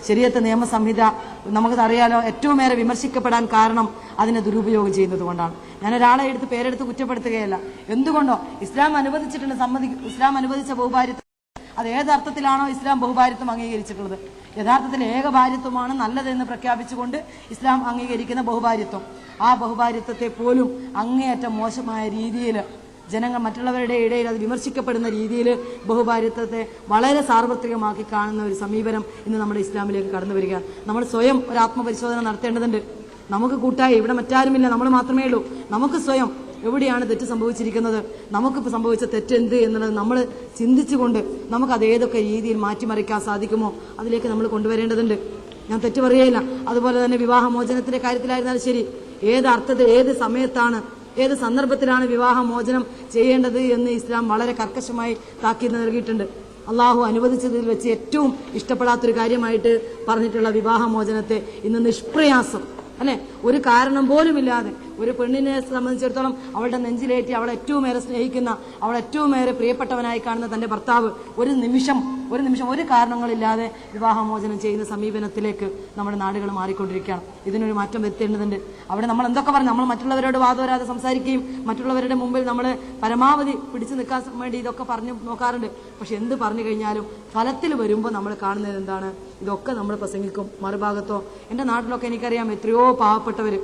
ശരീഅത്ത് നിയമസംഹിത നമുക്കറിയാലോ, ഏറ്റവും ഏറെ വിമർശിക്കപ്പെടാൻ കാരണം അതിനെ ദുരുപയോഗം ചെയ്യുന്നത് കൊണ്ടാണ്. ഞാൻ ഒരാളെ പേരെടുത്ത് കുറ്റപ്പെടുത്തുകയല്ല. എന്തുകൊണ്ടോ ഇസ്ലാം അനുവദിച്ച ബഹുഭാര്യത്വം അത് ഏതർത്ഥത്തിലാണോ ഇസ്ലാം ബഹുഭാര്യത്വം അംഗീകരിച്ചിട്ടുള്ളത്, യഥാർത്ഥത്തിൽ ഏകഭാര്യത്വമാണ് നല്ലതെന്ന് പ്രഖ്യാപിച്ചുകൊണ്ട് ഇസ്ലാം അംഗീകരിക്കുന്ന ബഹുഭാര്യത്വം, ആ ബഹുഭാര്യത്വത്തെ പോലും അങ്ങേയറ്റം മോശമായ രീതിയിൽ ജനങ്ങൾ മറ്റുള്ളവരുടെ ഇടയിൽ അത് വിമർശിക്കപ്പെടുന്ന രീതിയിൽ ബഹുഭാര്യത്വത്തെ വളരെ സാർവത്രികമാക്കി കാണുന്ന ഒരു സമീപനം ഇന്ന് നമ്മുടെ ഇസ്ലാമിലേക്ക് കടന്നു വരികയാണ്. നമ്മൾ സ്വയം ഒരു ആത്മപരിശോധന നടത്തേണ്ടതുണ്ട്. നമുക്ക് കൂട്ടായി ഇവിടെ മറ്റാരുമില്ല, നമ്മൾ മാത്രമേ ഉള്ളൂ. നമുക്ക് സ്വയം എവിടെയാണ് തെറ്റ് സംഭവിച്ചിരിക്കുന്നത്, നമുക്കിപ്പോൾ സംഭവിച്ച തെറ്റെന്ത് എന്നുള്ളത് നമ്മൾ ചിന്തിച്ചുകൊണ്ട് നമുക്കത് ഏതൊക്കെ രീതിയിൽ മാറ്റിമറിക്കാൻ സാധിക്കുമോ അതിലേക്ക് നമ്മൾ കൊണ്ടുവരേണ്ടതുണ്ട്. ഞാൻ തെറ്റ് പറയുകയില്ല. അതുപോലെ തന്നെ വിവാഹമോചനത്തിന്റെ കാര്യത്തിലായിരുന്നാലും ശരി, ഏത് അർത്ഥത്തിൽ, ഏത് സമയത്താണ്, ഏത് സന്ദർഭത്തിലാണ് വിവാഹമോചനം ചെയ്യേണ്ടത് എന്ന് ഇസ്ലാം വളരെ കർക്കശമായി താക്കീത് നൽകിയിട്ടുണ്ട്. അള്ളാഹു അനുവദിച്ചതിൽ വെച്ച് ഏറ്റവും ഇഷ്ടപ്പെടാത്തൊരു കാര്യമായിട്ട് പറഞ്ഞിട്ടുള്ള വിവാഹമോചനത്തെ ഇന്ന് നിഷ്പ്രയാസം, അല്ലെ, ഒരു കാരണം പോലുമില്ലാതെ ഒരു പെണ്ണിനെ സംബന്ധിച്ചിടത്തോളം അവളുടെ നെഞ്ചിലേറ്റി അവളെ ഏറ്റവും ഏറെ സ്നേഹിക്കുന്ന, അവളെ ഏറ്റവും ഏറെ പ്രിയപ്പെട്ടവനായി കാണുന്ന തന്റെ ഭർത്താവ് ഒരു നിമിഷം ഒരു കാരണങ്ങളില്ലാതെ വിവാഹമോചനം ചെയ്യുന്ന സമീപനത്തിലേക്ക് നമ്മുടെ നാടുകൾ മാറിക്കൊണ്ടിരിക്കുകയാണ്. ഇതിനൊരു മാറ്റം വരുത്തേണ്ടതുണ്ട്. അവിടെ നമ്മൾ എന്തൊക്കെ പറഞ്ഞു, നമ്മൾ മറ്റുള്ളവരോട് വാദോരാതെ സംസാരിക്കുകയും മറ്റുള്ളവരുടെ മുമ്പിൽ നമ്മൾ പരമാവധി പിടിച്ചു നിൽക്കാൻ വേണ്ടി ഇതൊക്കെ പറഞ്ഞു നോക്കാറുണ്ട്. പക്ഷെ എന്ത് പറഞ്ഞു കഴിഞ്ഞാലും ഫലത്തിൽ വരുമ്പോൾ നമ്മൾ കാണുന്നത് എന്താണ്? ഇതൊക്കെ നമ്മൾ പ്രസംഗിക്കും. മറുഭാഗത്തോ എന്റെ നാട്ടിലൊക്കെ എനിക്കറിയാം എത്രയോ പാവപ്പെട്ടവര്,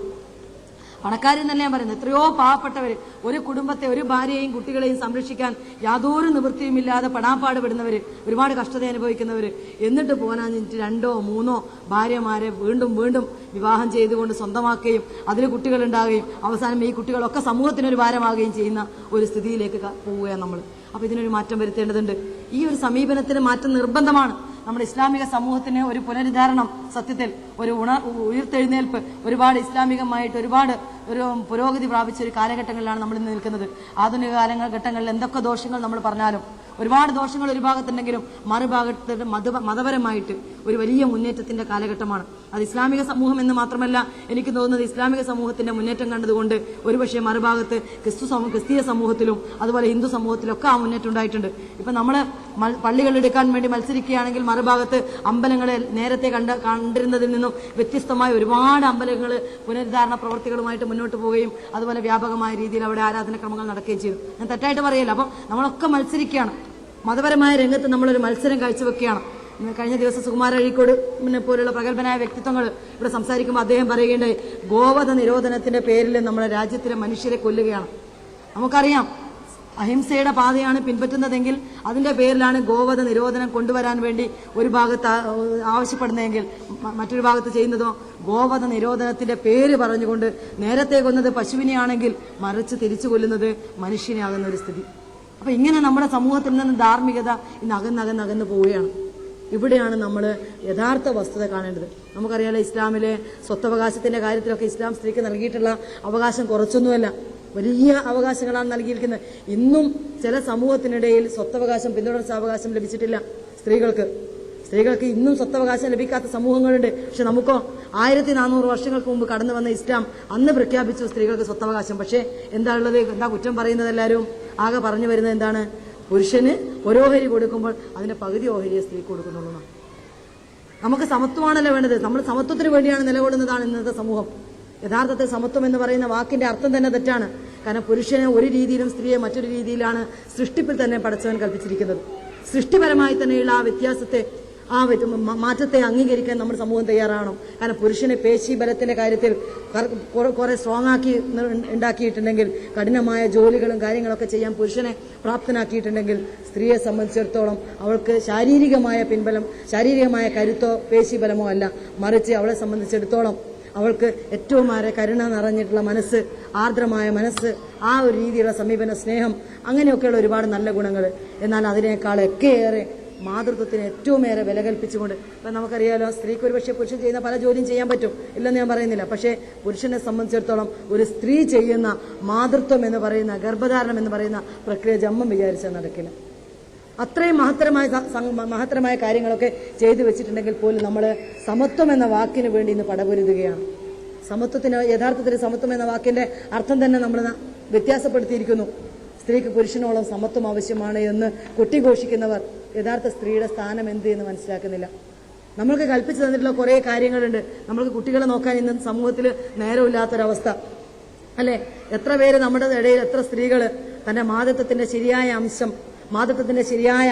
പണക്കാരെന്ന് തന്നെ ഞാൻ പറയുന്നത്, എത്രയോ പാവപ്പെട്ടവര് ഒരു കുടുംബത്തെ, ഒരു ഭാര്യയെയും കുട്ടികളെയും സംരക്ഷിക്കാൻ യാതൊരു നിവൃത്തിയുമില്ലാതെ പെടാപ്പാട് പെടുന്നവര്, ഒരുപാട് കഷ്ടത അനുഭവിക്കുന്നവര്, എന്നിട്ട് പോരാഞ്ഞിട്ട് 2-3 ഭാര്യമാരെ വീണ്ടും വീണ്ടും വിവാഹം ചെയ്തുകൊണ്ട് സ്വന്തമാക്കുകയും അതിൽ കുട്ടികൾ ഉണ്ടാവുകയും അവസാനം ഈ കുട്ടികളൊക്കെ സമൂഹത്തിനൊരു ഭാരമാകുകയും ചെയ്യുന്ന ഒരു സ്ഥിതിയിലേക്ക് പോവുകയാണ് നമ്മൾ. അപ്പൊ ഇതിനൊരു മാറ്റം വരുത്തേണ്ടതുണ്ട്. ഈ ഒരു സമീപനത്തിന് മാറ്റം നിർബന്ധമാണ്. നമ്മുടെ ഇസ്ലാമിക സമൂഹത്തിന് ഒരു പുനരുദ്ധാരണം, സത്യത്തിൽ ഒരു ഉയർത്തെഴുന്നേൽപ്പ്, ഒരുപാട് ഇസ്ലാമികമായിട്ട് ഒരുപാട് ഒരു പുരോഗതി പ്രാപിച്ച ഒരു കാലഘട്ടങ്ങളിലാണ് നമ്മൾ ഇന്ന് നിൽക്കുന്നത്. ആധുനിക കാലഘട്ടങ്ങളിൽ എന്തൊക്കെ ദോഷങ്ങൾ നമ്മൾ പറഞ്ഞാലും, ഒരുപാട് ദോഷങ്ങൾ ഒരു ഭാഗത്തുണ്ടെങ്കിലും മറുഭാഗത്ത് മതപരമായിട്ട് ഒരു വലിയ മുന്നേറ്റത്തിന്റെ കാലഘട്ടമാണ്. അത് ഇസ്ലാമിക സമൂഹം എന്ന് മാത്രമല്ല, എനിക്ക് തോന്നുന്നത് ഇസ്ലാമിക സമൂഹത്തിന്റെ മുന്നേറ്റം കണ്ടതുകൊണ്ട് ഒരുപക്ഷെ മറുഭാഗത്ത് ക്രിസ്തീയ സമൂഹത്തിലും അതുപോലെ ഹിന്ദു സമൂഹത്തിലൊക്കെ ആ മുന്നേറ്റം ഉണ്ടായിട്ടുണ്ട്. ഇപ്പൊ നമ്മൾ പള്ളികൾ എടുക്കാൻ വേണ്ടി മത്സരിക്കുകയാണെങ്കിൽ മറുഭാഗത്ത് അമ്പലങ്ങളെ നേരത്തെ കണ്ടിരുന്നതിൽ നിന്നും വ്യത്യസ്തമായ ഒരുപാട് അമ്പലങ്ങൾ പുനരുദ്ധാരണ പ്രവർത്തികളുമായിട്ട് മുന്നോട്ട് പോവുകയും അതുപോലെ വ്യാപകമായ രീതിയിൽ അവിടെ ആരാധനക്രമങ്ങൾ നടക്കുകയും ചെയ്തു. ഞാൻ തെറ്റായിട്ട് പറയില്ല. അപ്പം നമ്മളൊക്കെ മത്സരിക്കുകയാണ്, മതപരമായ രംഗത്ത് നമ്മളൊരു മത്സരം കാഴ്ചവെക്കുകയാണ്. കഴിഞ്ഞ ദിവസം സുകുമാര അഴീക്കോട് പോലുള്ള പ്രഗത്ഭനായ വ്യക്തിത്വങ്ങൾ ഇവിടെ സംസാരിക്കുമ്പോൾ അദ്ദേഹം പറയുകയുണ്ടായി, ഗോവധ നിരോധനത്തിന്റെ പേരിൽ നമ്മുടെ രാജ്യത്തിലെ മനുഷ്യരെ കൊല്ലുകയാണ്. നമുക്കറിയാം അഹിംസയുടെ പാതയാണ് പിൻപറ്റുന്നതെങ്കിൽ അതിന്റെ പേരിലാണ് ഗോവധ നിരോധനം കൊണ്ടുവരാൻ വേണ്ടി ഒരു ഭാഗത്ത് ആവശ്യപ്പെടുന്നതെങ്കിൽ മറ്റൊരു ഭാഗത്ത് ചെയ്യുന്നതോ ഗോവധ നിരോധനത്തിന്റെ പേര് പറഞ്ഞുകൊണ്ട് നേരത്തെ കൊന്നത് പശുവിനെയാണെങ്കിൽ മറിച്ച് തിരിച്ചു കൊല്ലുന്നത് മനുഷ്യനെയാകുന്ന ഒരു സ്ഥിതി. അപ്പൊ ഇങ്ങനെ നമ്മുടെ സമൂഹത്തിൽ നിന്ന് ധാർമ്മികത ഇന്ന് അകന്നകന്ന് പോവുകയാണ്. ഇവിടെയാണ് നമ്മൾ യഥാർത്ഥ വസ്തുത കാണേണ്ടത്. നമുക്കറിയാലോ, ഇസ്ലാമിലെ സ്വത്തവകാശത്തിന്റെ കാര്യത്തിലൊക്കെ ഇസ്ലാം സ്ത്രീക്ക് നൽകിയിട്ടുള്ള അവകാശം കുറച്ചൊന്നുമല്ല, വലിയ അവകാശങ്ങളാണ് നൽകിയിരിക്കുന്നത്. ഇന്നും ചില സമൂഹത്തിനിടയിൽ സ്വത്തവകാശം, പിന്തുടർച്ചാവകാശം ലഭിച്ചിട്ടില്ല സ്ത്രീകൾക്ക് ഇന്നും സ്വത്തവകാശം ലഭിക്കാത്ത സമൂഹങ്ങളുണ്ട്. പക്ഷെ നമുക്കോ 1400 വർഷങ്ങൾക്ക് മുമ്പ് കടന്നു വന്ന ഇസ്ലാം അന്ന് പ്രഖ്യാപിച്ചു സ്ത്രീകൾക്ക് സ്വത്തവകാശം. പക്ഷേ എന്താ ഉള്ളത്? എന്താ കുറ്റം പറയുന്നത്? എല്ലാവരും ആകെ പറഞ്ഞു വരുന്നത് എന്താണ്? പുരുഷന് ഓഹരി കൊടുക്കുമ്പോൾ അതിന്റെ പകുതി ഓഹരിയെ സ്ത്രീക്ക് കൊടുക്കുന്നുള്ളൂ. നമുക്ക് സമത്വമാണല്ലോ വേണ്ടത്. നമ്മൾ സമത്വത്തിന് വേണ്ടിയാണ് നിലകൊള്ളുന്നതാണ് ഇന്നത്തെ സമൂഹം. യഥാർത്ഥത്തിൽ സമത്വം എന്ന് പറയുന്ന വാക്കിന്റെ അർത്ഥം തന്നെ തെറ്റാണ്. കാരണം പുരുഷനെ ഒരു രീതിയിലും സ്ത്രീയെ മറ്റൊരു രീതിയിലാണ് സൃഷ്ടിപ്പിൽ തന്നെ പടച്ചവൻ കൽപ്പിച്ചിരിക്കുന്നത്. സൃഷ്ടിപരമായി തന്നെയുള്ള ആ വ്യത്യാസത്തെ, ആ മാറ്റത്തെ അംഗീകരിക്കാൻ നമ്മുടെ സമൂഹം തയ്യാറാണോ? കാരണം പുരുഷനെ പേശി ബലത്തിന്റെ കാര്യത്തിൽ കുറെ സ്ട്രോങ് ആക്കി ഉണ്ടാക്കിയിട്ടുണ്ടെങ്കിൽ, കഠിനമായ ജോലികളും കാര്യങ്ങളൊക്കെ ചെയ്യാൻ പുരുഷനെ പ്രാപ്തനാക്കിയിട്ടുണ്ടെങ്കിൽ, സ്ത്രീയെ സംബന്ധിച്ചിടത്തോളം അവൾക്ക് ശാരീരികമായ പിൻബലം, ശാരീരികമായ കരുത്തോ പേശിബലമോ അല്ല, മറിച്ച് അവളെ സംബന്ധിച്ചിടത്തോളം അവൾക്ക് ഏറ്റവും കരുണ നിറഞ്ഞിട്ടുള്ള മനസ്സ്, ആർദ്രമായ മനസ്സ്, ആ ഒരു രീതിയിലുള്ള സമീപന, സ്നേഹം, അങ്ങനെയൊക്കെയുള്ള ഒരുപാട് നല്ല ഗുണങ്ങൾ. എന്നാൽ അതിനേക്കാളൊക്കെ ഏറെ മാതൃത്വത്തിന് ഏറ്റവും ഏറെ വില കൽപ്പിച്ചുകൊണ്ട്, ഇപ്പം നമുക്കറിയാലോ, സ്ത്രീക്ക് ഒരു പക്ഷേ പുരുഷൻ ചെയ്യുന്ന പല ജോലിയും ചെയ്യാൻ പറ്റും, ഇല്ലെന്ന് ഞാൻ പറയുന്നില്ല. പക്ഷേ പുരുഷനെ സംബന്ധിച്ചിടത്തോളം ഒരു സ്ത്രീ ചെയ്യുന്ന മാതൃത്വം എന്ന് പറയുന്ന, ഗർഭധാരണം എന്ന് പറയുന്ന പ്രക്രിയ ജന്മം വിചാരിച്ചാൽ നടക്കില്ല. അത്രയും മഹത്തരമായ കാര്യങ്ങളൊക്കെ ചെയ്തു വെച്ചിട്ടുണ്ടെങ്കിൽ പോലും നമ്മൾ സമത്വം എന്ന വാക്കിന് വേണ്ടി ഇന്ന് പടപൊരുതുകയാണ്. യഥാർത്ഥത്തിൽ സമത്വം എന്ന വാക്കിന്റെ അർത്ഥം തന്നെ നമ്മൾ വ്യത്യാസപ്പെടുത്തിയിരിക്കുന്നു. സ്ത്രീക്ക് പുരുഷനോളം സമത്വം ആവശ്യമാണ് എന്ന് കൊട്ടിഘോഷിക്കുന്നവർ യഥാർത്ഥ സ്ത്രീയുടെ സ്ഥാനം എന്ത് എന്ന് മനസ്സിലാക്കുന്നില്ല. നമ്മൾക്ക് കൽപ്പിച്ചു തന്നിട്ടുള്ള കുറേ കാര്യങ്ങളുണ്ട്. നമ്മൾക്ക് കുട്ടികളെ നോക്കാൻ ഇന്ന് സമൂഹത്തിൽ നേരമില്ലാത്തൊരവസ്ഥ അല്ലെ? എത്ര പേര് നമ്മുടെ ഇടയിൽ, എത്ര സ്ത്രീകൾ തന്റെ മാതൃത്വത്തിന്റെ ശരിയായ അംശം, മാതൃത്വത്തിന്റെ ശരിയായ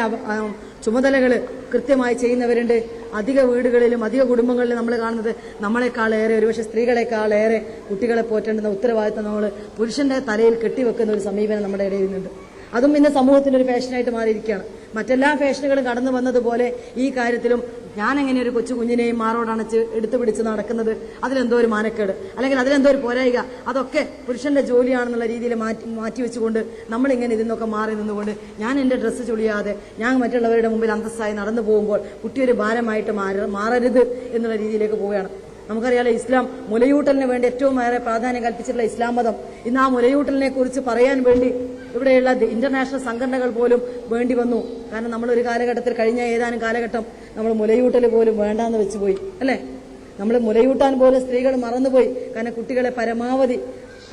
ചുമതലകൾ കൃത്യമായി ചെയ്യുന്നവരുണ്ട്. അധിക വീടുകളിലും അധിക കുടുംബങ്ങളിലും നമ്മൾ കാണുന്നത് നമ്മളെക്കാളേറെ, ഒരുപക്ഷെ സ്ത്രീകളെക്കാളേറെ കുട്ടികളെ പോറ്റേണ്ടുന്ന ഉത്തരവാദിത്തം നമ്മൾ പുരുഷന്റെ തലയിൽ കെട്ടിവെക്കുന്ന ഒരു സമീപനം നമ്മുടെ ഇടയിൽ നിന്നുണ്ട്. അതും ഇന്ന് സമൂഹത്തിന്റെ ഒരു ഫാഷനായിട്ട് മാറിയിരിക്കുകയാണ്. മറ്റെല്ലാ ഫാഷനുകളും കടന്നു വന്നതുപോലെ ഈ കാര്യത്തിലും ഞാൻ എങ്ങനെ ഒരു കൊച്ചു കുഞ്ഞിനെയും മാറോടണച്ച് എടുത്തു പിടിച്ച് നടക്കുന്നത്, അതിലെന്തോ ഒരു മാനക്കേട്, അല്ലെങ്കിൽ അതിലെന്തോ ഒരു പോരായിക, അതൊക്കെ പുരുഷന്റെ ജോലിയാണെന്നുള്ള രീതിയിൽ മാറ്റിവെച്ചുകൊണ്ട് നമ്മളിങ്ങനെ ഇതിന്നൊക്കെ മാറി നിന്നുകൊണ്ട് ഞാൻ എന്റെ ഡ്രസ്സ് ചുളിയാതെ ഞാൻ മറ്റുള്ളവരുടെ മുമ്പിൽ അന്തസ്സായി നടന്നു പോകുമ്പോൾ കുട്ടിയൊരു ഭാരമായിട്ട് മാറരുത് എന്നുള്ള രീതിയിലേക്ക് പോവുകയാണ്. നമുക്കറിയാലോ, ഇസ്ലാം മുലയൂട്ടലിന് വേണ്ടി ഏറ്റവും ഏറെ പ്രാധാന്യം കൽപ്പിച്ചിട്ടുള്ള ഇസ്ലാം മതം ഇന്ന് ആ മുലയൂട്ടലിനെ കുറിച്ച് പറയാൻ വേണ്ടി ഇവിടെയുള്ള ഇന്റർനാഷണൽ സംഘടനകൾ പോലും വേണ്ടി വന്നു. കാരണം നമ്മളൊരു കാലഘട്ടത്തിൽ, കഴിഞ്ഞ ഏതാനും കാലഘട്ടം നമ്മൾ മുലയൂട്ടൽ പോലും വേണ്ടാന്ന് വെച്ചുപോയി അല്ലെ? നമ്മൾ മുലയൂട്ടാൻ പോലും സ്ത്രീകൾ മറന്നുപോയി. കാരണം കുട്ടികളെ പരമാവധി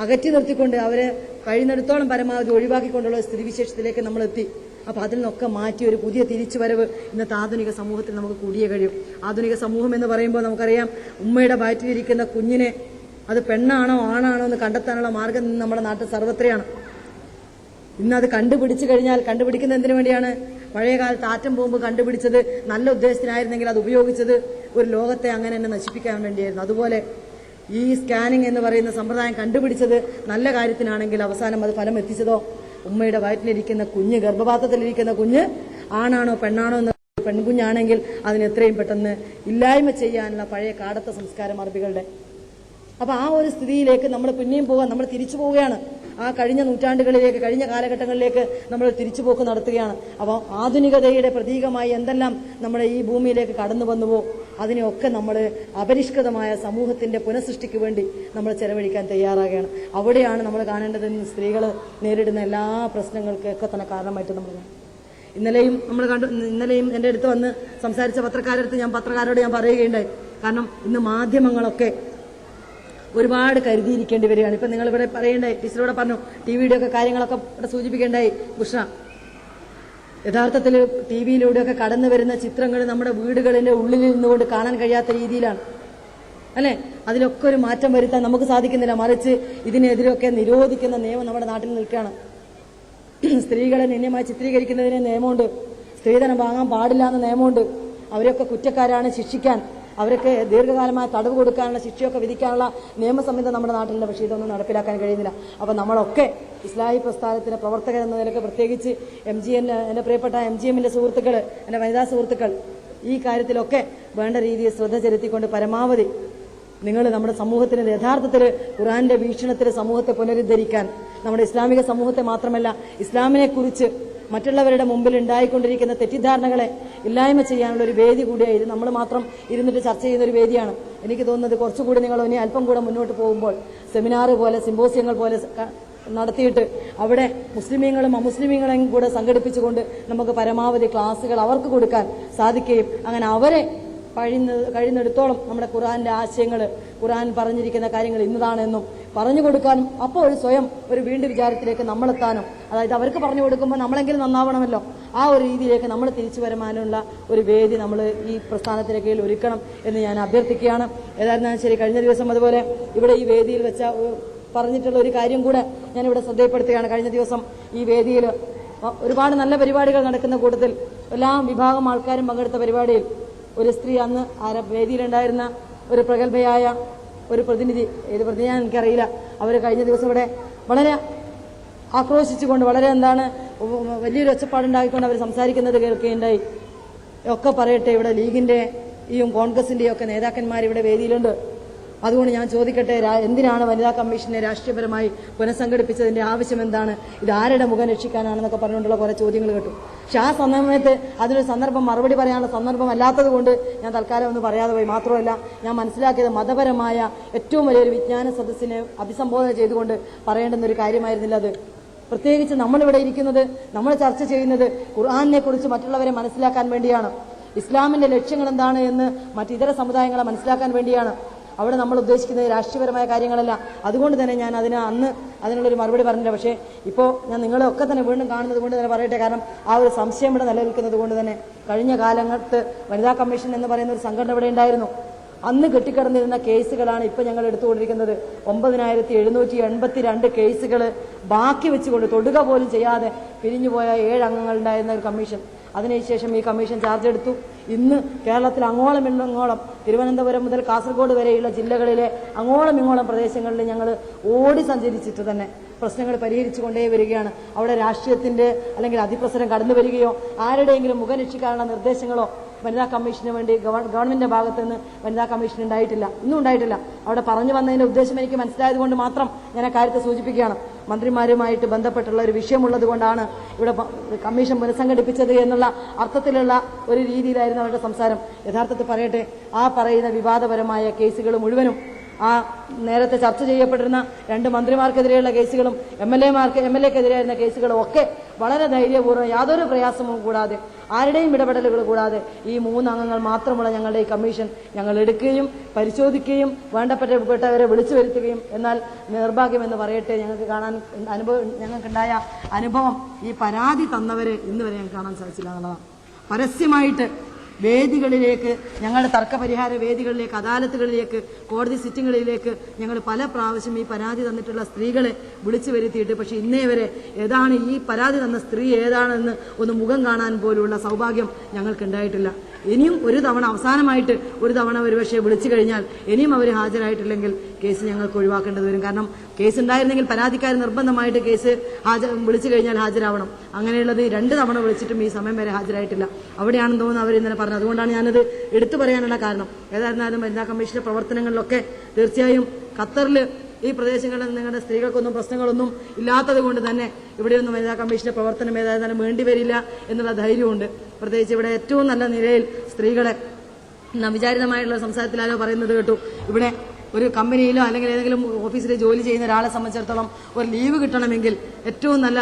അകറ്റി നിർത്തിക്കൊണ്ട് അവരെ കഴിയുന്നിടത്തോളം പരമാവധി ഒഴിവാക്കിക്കൊണ്ടുള്ള സ്ഥിതിവിശേഷത്തിലേക്ക് നമ്മൾ എത്തി. അപ്പൊ അതിൽ നിന്നൊക്കെ മാറ്റി ഒരു പുതിയ തിരിച്ചുവരവ് ഇന്നത്തെ ആധുനിക സമൂഹത്തിൽ നമുക്ക് കൂടിയേ കഴിയും. ആധുനിക സമൂഹം എന്ന് പറയുമ്പോൾ നമുക്കറിയാം, ഉമ്മയുടെ വയറ്റിലിരിക്കുന്ന കുഞ്ഞിനെ അത് പെണ്ണാണോ ആണാണോ എന്ന് കണ്ടെത്താനുള്ള മാർഗം നമ്മുടെ നാട്ടിൽ സർവത്രയാണ്. ഇന്ന് അത് കണ്ടുപിടിച്ചു കഴിഞ്ഞാൽ, കണ്ടുപിടിക്കുന്ന എന്തിനു വേണ്ടിയാണ്? പഴയ കാലത്ത് ആറ്റം ബോംബ് കണ്ടുപിടിച്ചത് നല്ല ഉദ്ദേശത്തിനായിരുന്നെങ്കിൽ അത് ഉപയോഗിച്ചത് ഒരു ലോകത്തെ അങ്ങനെ തന്നെ നശിപ്പിക്കാൻ വേണ്ടിയായിരുന്നു. അതുപോലെ ഈ സ്കാനിങ് എന്ന് പറയുന്ന സമ്പ്രദായം കണ്ടുപിടിച്ചത് നല്ല കാര്യത്തിനാണെങ്കിൽ അവസാനം അത് ഫലം എത്തിച്ചതോ ഉമ്മയുടെ വയറ്റിലിരിക്കുന്ന കുഞ്ഞ്, ഗർഭപാത്രത്തിലിരിക്കുന്ന കുഞ്ഞ് ആണാണോ പെണ്ണാണോ എന്ന്, പെൺകുഞ്ഞാണെങ്കിൽ അതിന് എത്രയും പെട്ടെന്ന് ഇല്ലായ്മ ചെയ്യാനുള്ള പഴയ കാടത്ത സംസ്കാരം അറബികളുടെ. അപ്പൊ ആ ഒരു സ്ഥിതിയിലേക്ക് നമ്മൾ പിന്നെയും പോകാൻ, നമ്മൾ തിരിച്ചു പോവുകയാണ്. ആ കഴിഞ്ഞ നൂറ്റാണ്ടുകളിലേക്ക്, കഴിഞ്ഞ കാലഘട്ടങ്ങളിലേക്ക് നമ്മൾ തിരിച്ചുപോക്ക് നടത്തുകയാണ്. അപ്പോൾ ആധുനികതയുടെ പ്രതീകമായി എന്തെല്ലാം നമ്മുടെ ഈ ഭൂമിയിലേക്ക് കടന്നു വന്നുവോ അതിനെയൊക്കെ നമ്മൾ അപരിഷ്കൃതമായ സമൂഹത്തിന്റെ പുനഃസൃഷ്ടിക്ക് വേണ്ടി നമ്മൾ ചെലവഴിക്കാൻ തയ്യാറാകുകയാണ്. അവിടെയാണ് നമ്മൾ കാണേണ്ടത് സ്ത്രീകൾ നേരിടുന്ന എല്ലാ പ്രശ്നങ്ങൾക്കൊക്കെ തന്നെ കാരണമായിട്ട് നമ്മൾ കാണും. ഇന്നലെയും എൻ്റെ അടുത്ത് വന്ന് സംസാരിച്ച പത്രക്കാരോട് ഞാൻ പറയുകയുണ്ടായി. കാരണം ഇന്ന് മാധ്യമങ്ങളൊക്കെ ഒരുപാട് കരുതിയിരിക്കേണ്ടി വരികയാണ്. ഇപ്പൊ നിങ്ങൾ ഇവിടെ പറയണ്ടായി, ടീച്ചറോടെ പറഞ്ഞു, ടിവിയുടെ ഒക്കെ കാര്യങ്ങളൊക്കെ ഇവിടെ സൂചിപ്പിക്കേണ്ടായി ബുഷ്ര. യഥാർത്ഥത്തിൽ ടിവിയിലൂടെയൊക്കെ കടന്നു വരുന്ന ചിത്രങ്ങൾ നമ്മുടെ വീടുകളിന്റെ ഉള്ളിൽ നിന്നുകൊണ്ട് കാണാൻ കഴിയാത്ത രീതിയിലാണ് അല്ലെ? അതിലൊക്കെ ഒരു മാറ്റം വരുത്താൻ നമുക്ക് സാധിക്കുന്നില്ല. മറിച്ച് ഇതിനെതിരൊക്കെ നിരോധിക്കുന്ന നിയമം നമ്മുടെ നാട്ടിൽ നിൽക്കുകയാണ്. സ്ത്രീകളെ നിന്യമായി ചിത്രീകരിക്കുന്നതിന് നിയമമുണ്ട്, സ്ത്രീധനം വാങ്ങാൻ പാടില്ല എന്ന നിയമമുണ്ട്. അവരൊക്കെ കുറ്റക്കാരാണ്, ശിക്ഷിക്കാൻ, അവർക്ക് ദീർഘകാലമായ തടവ് കൊടുക്കാനുള്ള, ശിക്ഷയൊക്കെ വിധിക്കാനുള്ള നിയമസംഹിത നമ്മുടെ നാട്ടിലുണ്ട്. പക്ഷേ ഇതൊന്നും നടപ്പിലാക്കാൻ കഴിയുന്നില്ല. അപ്പൊ നമ്മളൊക്കെ ഇസ്ലാഹി പ്രസ്ഥാനത്തിന്റെ പ്രവർത്തകർ എന്ന നിലയ്ക്ക്, പ്രത്യേകിച്ച് എന്റെ പ്രിയപ്പെട്ട MGMന്റെ സുഹൃത്തുക്കൾ, എന്റെ വനിതാ സുഹൃത്തുക്കൾ, ഈ കാര്യത്തിലൊക്കെ വേണ്ട രീതിയിൽ ശ്രദ്ധ ചെലുത്തിക്കൊണ്ട് പരമാവധി നിങ്ങൾ നമ്മുടെ സമൂഹത്തിന് യഥാർത്ഥത്തിൽ ഖുർആന്റെ വീക്ഷണത്തിൽ സമൂഹത്തെ പുനരുദ്ധരിക്കാൻ, നമ്മുടെ ഇസ്ലാമിക സമൂഹത്തെ മാത്രമല്ല ഇസ്ലാമിനെ കുറിച്ച് മറ്റുള്ളവരുടെ മുമ്പിൽ ഉണ്ടായിക്കൊണ്ടിരിക്കുന്ന തെറ്റിദ്ധാരണകളെ ഇല്ലായ്മ ചെയ്യാനുള്ള ഒരു വേദി കൂടിയായിരുന്നു. നമ്മൾ മാത്രം ഇരുന്നിട്ട് ചർച്ച ചെയ്യുന്ന ഒരു വേദിയാണ്. എനിക്ക് തോന്നുന്നത് കുറച്ചുകൂടി നിങ്ങൾ ഇനി അല്പം കൂടെ മുന്നോട്ട് പോകുമ്പോൾ സെമിനാർ പോലെ സിമ്പോസിയങ്ങൾ പോലെ നടത്തിയിട്ട് അവിടെ മുസ്ലിമീങ്ങളും അമുസ്ലിമീങ്ങളെയും കൂടെ സംഘടിപ്പിച്ചുകൊണ്ട് നമുക്ക് പരമാവധി ക്ലാസുകൾ അവർക്ക് കൊടുക്കാൻ സാധിക്കുകയും അങ്ങനെ അവരെ കഴിയുന്നിടത്തോളം നമ്മുടെ ഖുർആന്റെ ആശയങ്ങൾ, ഖുർആൻ പറഞ്ഞിരിക്കുന്ന കാര്യങ്ങൾ ഇന്നതാണെന്നും പറഞ്ഞു കൊടുക്കാനും അപ്പോൾ ഒരു സ്വയം ഒരു വീണ്ടും വിചാരത്തിലേക്ക് നമ്മളെത്താനും, അതായത് അവർക്ക് പറഞ്ഞു കൊടുക്കുമ്പോൾ നമ്മളെങ്കിലും നന്നാവണമല്ലോ, ആ ഒരു രീതിയിലേക്ക് നമ്മൾ തിരിച്ചു വരാനുള്ള ഒരു വേദി നമ്മൾ ഈ പ്രസ്ഥാനത്തിന് കീഴിൽ ഒരുക്കണം എന്ന് ഞാൻ അഭ്യർത്ഥിക്കുകയാണ്. ഏതായിരുന്നാലും ശരി, കഴിഞ്ഞ ദിവസം അതുപോലെ ഇവിടെ ഈ വേദിയിൽ വെച്ച പറഞ്ഞിട്ടുള്ള ഒരു കാര്യം കൂടെ ഞാനിവിടെ ശ്രദ്ധയപ്പെടുത്തുകയാണ്. കഴിഞ്ഞ ദിവസം ഈ വേദിയിൽ ഒരുപാട് നല്ല പരിപാടികൾ നടക്കുന്ന കൂട്ടത്തിൽ എല്ലാ വിഭാഗം ആൾക്കാരും പങ്കെടുത്ത പരിപാടിയിൽ ഒരു സ്ത്രീ, അന്ന് വേദിയിലുണ്ടായിരുന്ന ഒരു പ്രഗത്ഭയായ ഒരു പ്രതിനിധി, ഏത് പ്രതിനിധി എനിക്കറിയില്ല, അവർ കഴിഞ്ഞ ദിവസം ഇവിടെ വളരെ ആക്രോശിച്ചുകൊണ്ട് വളരെ വലിയൊരു ഒച്ചപ്പാടുണ്ടാക്കിക്കൊണ്ട് അവർ സംസാരിക്കുന്നത് കേൾക്കുകയുണ്ടായി. ഒക്കെ പറയട്ടെ, ഇവിടെ ലീഗിന്റെയും കോൺഗ്രസിന്റെയും ഒക്കെ നേതാക്കന്മാർ ഇവിടെ വേദിയിലുണ്ട്. അതുകൊണ്ട് ഞാൻ ചോദിക്കട്ടെ, എന്തിനാണ് വനിതാ കമ്മീഷനെ രാഷ്ട്രീയപരമായി പുനഃസംഘടിപ്പിച്ചതിന്റെ ആവശ്യം എന്താണ്? ഇത് ആരുടെ മുഖം രക്ഷിക്കാനാണെന്നൊക്കെ പറഞ്ഞുകൊണ്ടുള്ള കുറെ ചോദ്യങ്ങൾ കേട്ടു. പക്ഷെ ആ സമയത്ത് അതിനൊരു സന്ദർഭം മറുപടി പറയാനുള്ള സന്ദർഭം അല്ലാത്തത് കൊണ്ട് ഞാൻ തൽക്കാലം ഒന്നും പറയാതെ പോയി. മാത്രമല്ല, ഞാൻ മനസ്സിലാക്കിയത് മതപരമായ ഏറ്റവും വലിയൊരു വിജ്ഞാന സദസ്സിനെ അഭിസംബോധന ചെയ്തുകൊണ്ട് പറയേണ്ടുന്ന ഒരു കാര്യമായിരുന്നില്ല അത്. പ്രത്യേകിച്ച് നമ്മളിവിടെ ഇരിക്കുന്നത്, നമ്മൾ ചർച്ച ചെയ്യുന്നത് ഖുർആനെ കുറിച്ച് മറ്റുള്ളവരെ മനസ്സിലാക്കാൻ വേണ്ടിയാണ്. ഇസ്ലാമിന്റെ ലക്ഷ്യങ്ങൾ എന്താണ് എന്ന് മറ്റിതര സമുദായങ്ങളെ മനസ്സിലാക്കാൻ വേണ്ടിയാണ്. അവിടെ നമ്മൾ ഉദ്ദേശിക്കുന്നത് രാഷ്ട്രീയപരമായ കാര്യങ്ങളല്ല. അതുകൊണ്ട് തന്നെ ഞാൻ അന്ന് അതിനുള്ളൊരു മറുപടി പറഞ്ഞില്ല. പക്ഷേ ഇപ്പോൾ ഞാൻ നിങ്ങളെ ഒക്കെ തന്നെ വീണ്ടും കാണുന്നത് കൊണ്ട് തന്നെ പറയട്ടെ. കാരണം ആ ഒരു സംശയം ഇവിടെ നിലനിൽക്കുന്നത് കൊണ്ട് തന്നെ കഴിഞ്ഞ കാലത്ത് വനിതാ കമ്മീഷൻ എന്ന് പറയുന്ന ഒരു സംഘടന ഇവിടെ ഉണ്ടായിരുന്നു. അന്ന് കെട്ടിക്കിടന്നിരുന്ന കേസുകളാണ് ഇപ്പോൾ ഞങ്ങൾ എടുത്തുകൊണ്ടിരിക്കുന്നത്. 9782 കേസുകൾ ബാക്കി വെച്ചുകൊണ്ട് തൊടുക പോലും ചെയ്യാതെ പിരിഞ്ഞുപോയ 7 അംഗങ്ങളുണ്ടായിരുന്ന ഒരു കമ്മീഷൻ. അതിനുശേഷം ഈ കമ്മീഷൻ ചാർജ് എടുത്തു. ഇന്ന് കേരളത്തിൽ അങ്ങോളം ഇങ്ങോളം, തിരുവനന്തപുരം മുതൽ കാസർഗോഡ് വരെയുള്ള ജില്ലകളിലെ അങ്ങോളം ഇങ്ങോളം പ്രദേശങ്ങളിൽ ഞങ്ങൾ ഓടി സഞ്ചരിച്ചിട്ട് തന്നെ പ്രശ്നങ്ങൾ പരിഹരിച്ചുകൊണ്ടേ വരികയാണ്. അവിടെ രാഷ്ട്രീയത്തിന്റെ അല്ലെങ്കിൽ അതിപ്രസരം കടന്നു വരികയോ ആരുടെയെങ്കിലും മുഖം രക്ഷിക്കാനുള്ള നിർദ്ദേശങ്ങളോ വനിതാ കമ്മീഷന് വേണ്ടി ഗവൺമെന്റിന്റെ ഭാഗത്ത് നിന്ന് വനിതാ കമ്മീഷൻ ഉണ്ടായിട്ടില്ല, ഇന്നും ഉണ്ടായിട്ടില്ല. അവിടെ പറഞ്ഞു വന്നതിന്റെ ഉദ്ദേശം എനിക്ക് മനസ്സിലായതുകൊണ്ട് മാത്രം ഞാൻ ആ കാര്യത്തെ സൂചിപ്പിക്കുകയാണ്. മന്ത്രിമാരുമായിട്ട് ബന്ധപ്പെട്ടുള്ള ഒരു വിഷയമുള്ളത് കൊണ്ടാണ് ഇവിടെ കമ്മീഷൻ പുനഃസംഘടിപ്പിച്ചത് എന്നുള്ള അർത്ഥത്തിലുള്ള ഒരു രീതിയിലായിരുന്നു അവരുടെ സംസാരം. യഥാർത്ഥത്തിൽ പറയട്ടെ, ആ പറയുന്ന വിവാദപരമായ കേസുകൾ മുഴുവനും, ആ നേരത്തെ ചർച്ച ചെയ്യപ്പെട്ടിരുന്ന 2 മന്ത്രിമാർക്കെതിരെയുള്ള കേസുകളും എം എൽ എക്കെതിരെയായിരുന്ന കേസുകളും ഒക്കെ വളരെ ധൈര്യപൂർവ്വം യാതൊരു പ്രയാസവും കൂടാതെ ആരുടെയും ഇടപെടലുകൾ കൂടാതെ ഈ 3 അംഗങ്ങൾ മാത്രമുള്ള ഞങ്ങളുടെ ഈ കമ്മീഷൻ ഞങ്ങൾ എടുക്കുകയും പരിശോധിക്കുകയും വേണ്ടപ്പെട്ടവരെ വിളിച്ചു വരുത്തുകയും, എന്നാൽ നിർഭാഗ്യമെന്ന് പറയട്ടെ, ഞങ്ങൾക്കുണ്ടായ അനുഭവം ഈ പരാതി തന്നവരെ ഇന്ന് വരെ ഞങ്ങൾക്ക് കാണാൻ സാധിച്ചില്ല എന്നുള്ളതാണ്. പരസ്യമായിട്ട് വേദികളിലേക്ക്, ഞങ്ങളുടെ തർക്കപരിഹാര വേദികളിലേക്ക്, അദാലത്തുകളിലേക്ക്, കോടതി സിറ്റിങ്ങുകളിലേക്ക് ഞങ്ങൾ പല പ്രാവശ്യം ഈ പരാതി തന്നിട്ടുള്ള സ്ത്രീകളെ വിളിച്ചു വരുത്തിയിട്ട്, പക്ഷെ ഇന്നേ വരെ ഏതാണ് ഈ പരാതി തന്ന സ്ത്രീ ഏതാണെന്ന് ഒന്ന് മുഖം കാണാൻ പോലുള്ള സൗഭാഗ്യം ഞങ്ങൾക്കുണ്ടായിട്ടില്ല. ഇനിയും ഒരു തവണ, അവസാനമായിട്ട് ഒരു തവണ ഒരുപക്ഷെ വിളിച്ചു കഴിഞ്ഞാൽ ഇനിയും അവർ ഹാജരായിട്ടില്ലെങ്കിൽ കേസ് ഞങ്ങൾക്ക് ഒഴിവാക്കേണ്ടത് വരും. കാരണം കേസ് ഉണ്ടായിരുന്നെങ്കിൽ പരാതിക്കാർ നിർബന്ധമായിട്ട് കേസ് വിളിച്ചു കഴിഞ്ഞാൽ ഹാജരാവണം. അങ്ങനെയുള്ളത് 2 തവണ വിളിച്ചിട്ടും ഈ സമയം വരെ ഹാജരായിട്ടില്ല. അവിടെയാണെന്ന് തോന്നുന്നു അവർ ഇന്നലെ പറഞ്ഞത്. അതുകൊണ്ടാണ് ഞാനത് എടുത്തു പറയാനുള്ള കാരണം. ഏതായിരുന്നാലും വനിതാ കമ്മീഷന്റെ പ്രവർത്തനങ്ങളിലൊക്കെ തീർച്ചയായും ഖത്തറിൽ ഈ പ്രദേശങ്ങളിൽ നിങ്ങളുടെ സ്ത്രീകൾക്കൊന്നും പ്രശ്നങ്ങളൊന്നും ഇല്ലാത്തത് കൊണ്ട് തന്നെ ഇവിടെയൊന്നും വനിതാ കമ്മീഷന്റെ പ്രവർത്തനം ഏതായിരുന്നാലും വേണ്ടിവരില്ല എന്നുള്ള ധൈര്യമുണ്ട്. പ്രത്യേകിച്ച് ഇവിടെ ഏറ്റവും നല്ല നിലയിൽ സ്ത്രീകളെ വിചാരിതമായിട്ടുള്ള സംസാരത്തിലാരോ പറയുന്നത് കേട്ടു, ഇവിടെ ഒരു കമ്പനിയിലോ അല്ലെങ്കിൽ ഏതെങ്കിലും ഓഫീസിൽ ജോലി ചെയ്യുന്ന ഒരാളെ സംബന്ധിച്ചിടത്തോളം ഒരു ലീവ് കിട്ടണമെങ്കിൽ ഏറ്റവും നല്ല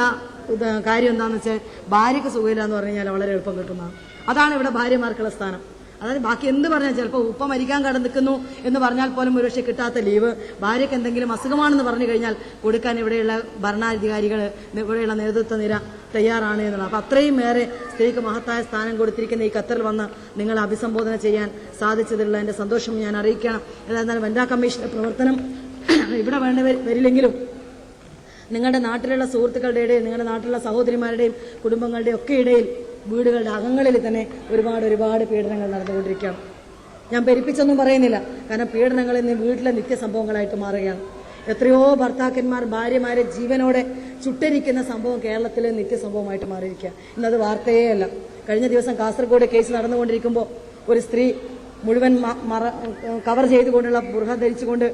കാര്യം എന്താണെന്ന് വെച്ചാൽ ഭാര്യയ്ക്ക് സുഖമില്ല എന്ന് പറഞ്ഞു കഴിഞ്ഞാൽ വളരെ എളുപ്പം കിട്ടുന്നതാണ്. അതാണ് ഇവിടെ ഭാര്യമാർക്കുള്ള സ്ഥാനം. അതായത് ബാക്കി എന്ത് പറഞ്ഞാൽ, ചിലപ്പോൾ ഉപ്പ മരിക്കാൻ കടന്നിരിക്കുന്നു എന്ന് പറഞ്ഞാൽ പോലും ഒരുപക്ഷെ കിട്ടാത്ത ലീവ് ഭാര്യയ്ക്ക് എന്തെങ്കിലും അസുഖമാണെന്ന് പറഞ്ഞു കഴിഞ്ഞാൽ കൊടുക്കാൻ ഇവിടെയുള്ള ഭരണാധികാരികൾ, ഇവിടെയുള്ള നേതൃത്വ നിര തയ്യാറാണ് എന്നുള്ളത്. അപ്പം അത്രയും ഏറെ സ്ത്രീക്ക് മഹത്തായ സ്ഥാനം കൊടുത്തിരിക്കുന്ന ഈ ഖത്തറിൽ വന്ന് നിങ്ങളെ അഭിസംബോധന ചെയ്യാൻ സാധിച്ചതിലുള്ള എന്റെ സന്തോഷം ഞാൻ അറിയിക്കണം. ഏതായിരുന്നാലും വനിതാ കമ്മീഷന്റെ പ്രവർത്തനം ഇവിടെ വരില്ലെങ്കിലും നിങ്ങളുടെ നാട്ടിലുള്ള സുഹൃത്തുക്കളുടെ ഇടയിൽ, നിങ്ങളുടെ നാട്ടിലുള്ള സഹോദരിമാരുടെയും കുടുംബങ്ങളുടെയും ഒക്കെ ഇടയിൽ, വീടുകളുടെ അകങ്ങളിൽ തന്നെ ഒരുപാട് പീഡനങ്ങൾ നടന്നുകൊണ്ടിരിക്കുകയാണ്. ഞാൻ പെരുപ്പിച്ചൊന്നും പറയുന്നില്ല, കാരണം പീഡനങ്ങൾ ഇന്ന് വീട്ടിലെ നിത്യസംഭവങ്ങളായിട്ട് മാറുകയാണ്. എത്രയോ ഭർത്താക്കന്മാർ ഭാര്യമാരെ ജീവനോടെ ചുട്ടരിക്കുന്ന സംഭവം കേരളത്തിലെ നിത്യസംഭവമായിട്ട് മാറിയിരിക്കുക. ഇന്നത് വാർത്തയേ അല്ല. കഴിഞ്ഞ ദിവസം കാസർഗോഡ് കേസ് നടന്നുകൊണ്ടിരിക്കുമ്പോൾ ഒരു സ്ത്രീ മുഴുവൻ കവർ ചെയ്തുകൊണ്ടുള്ള ബുർഖ ധരിച്ചുകൊണ്ട്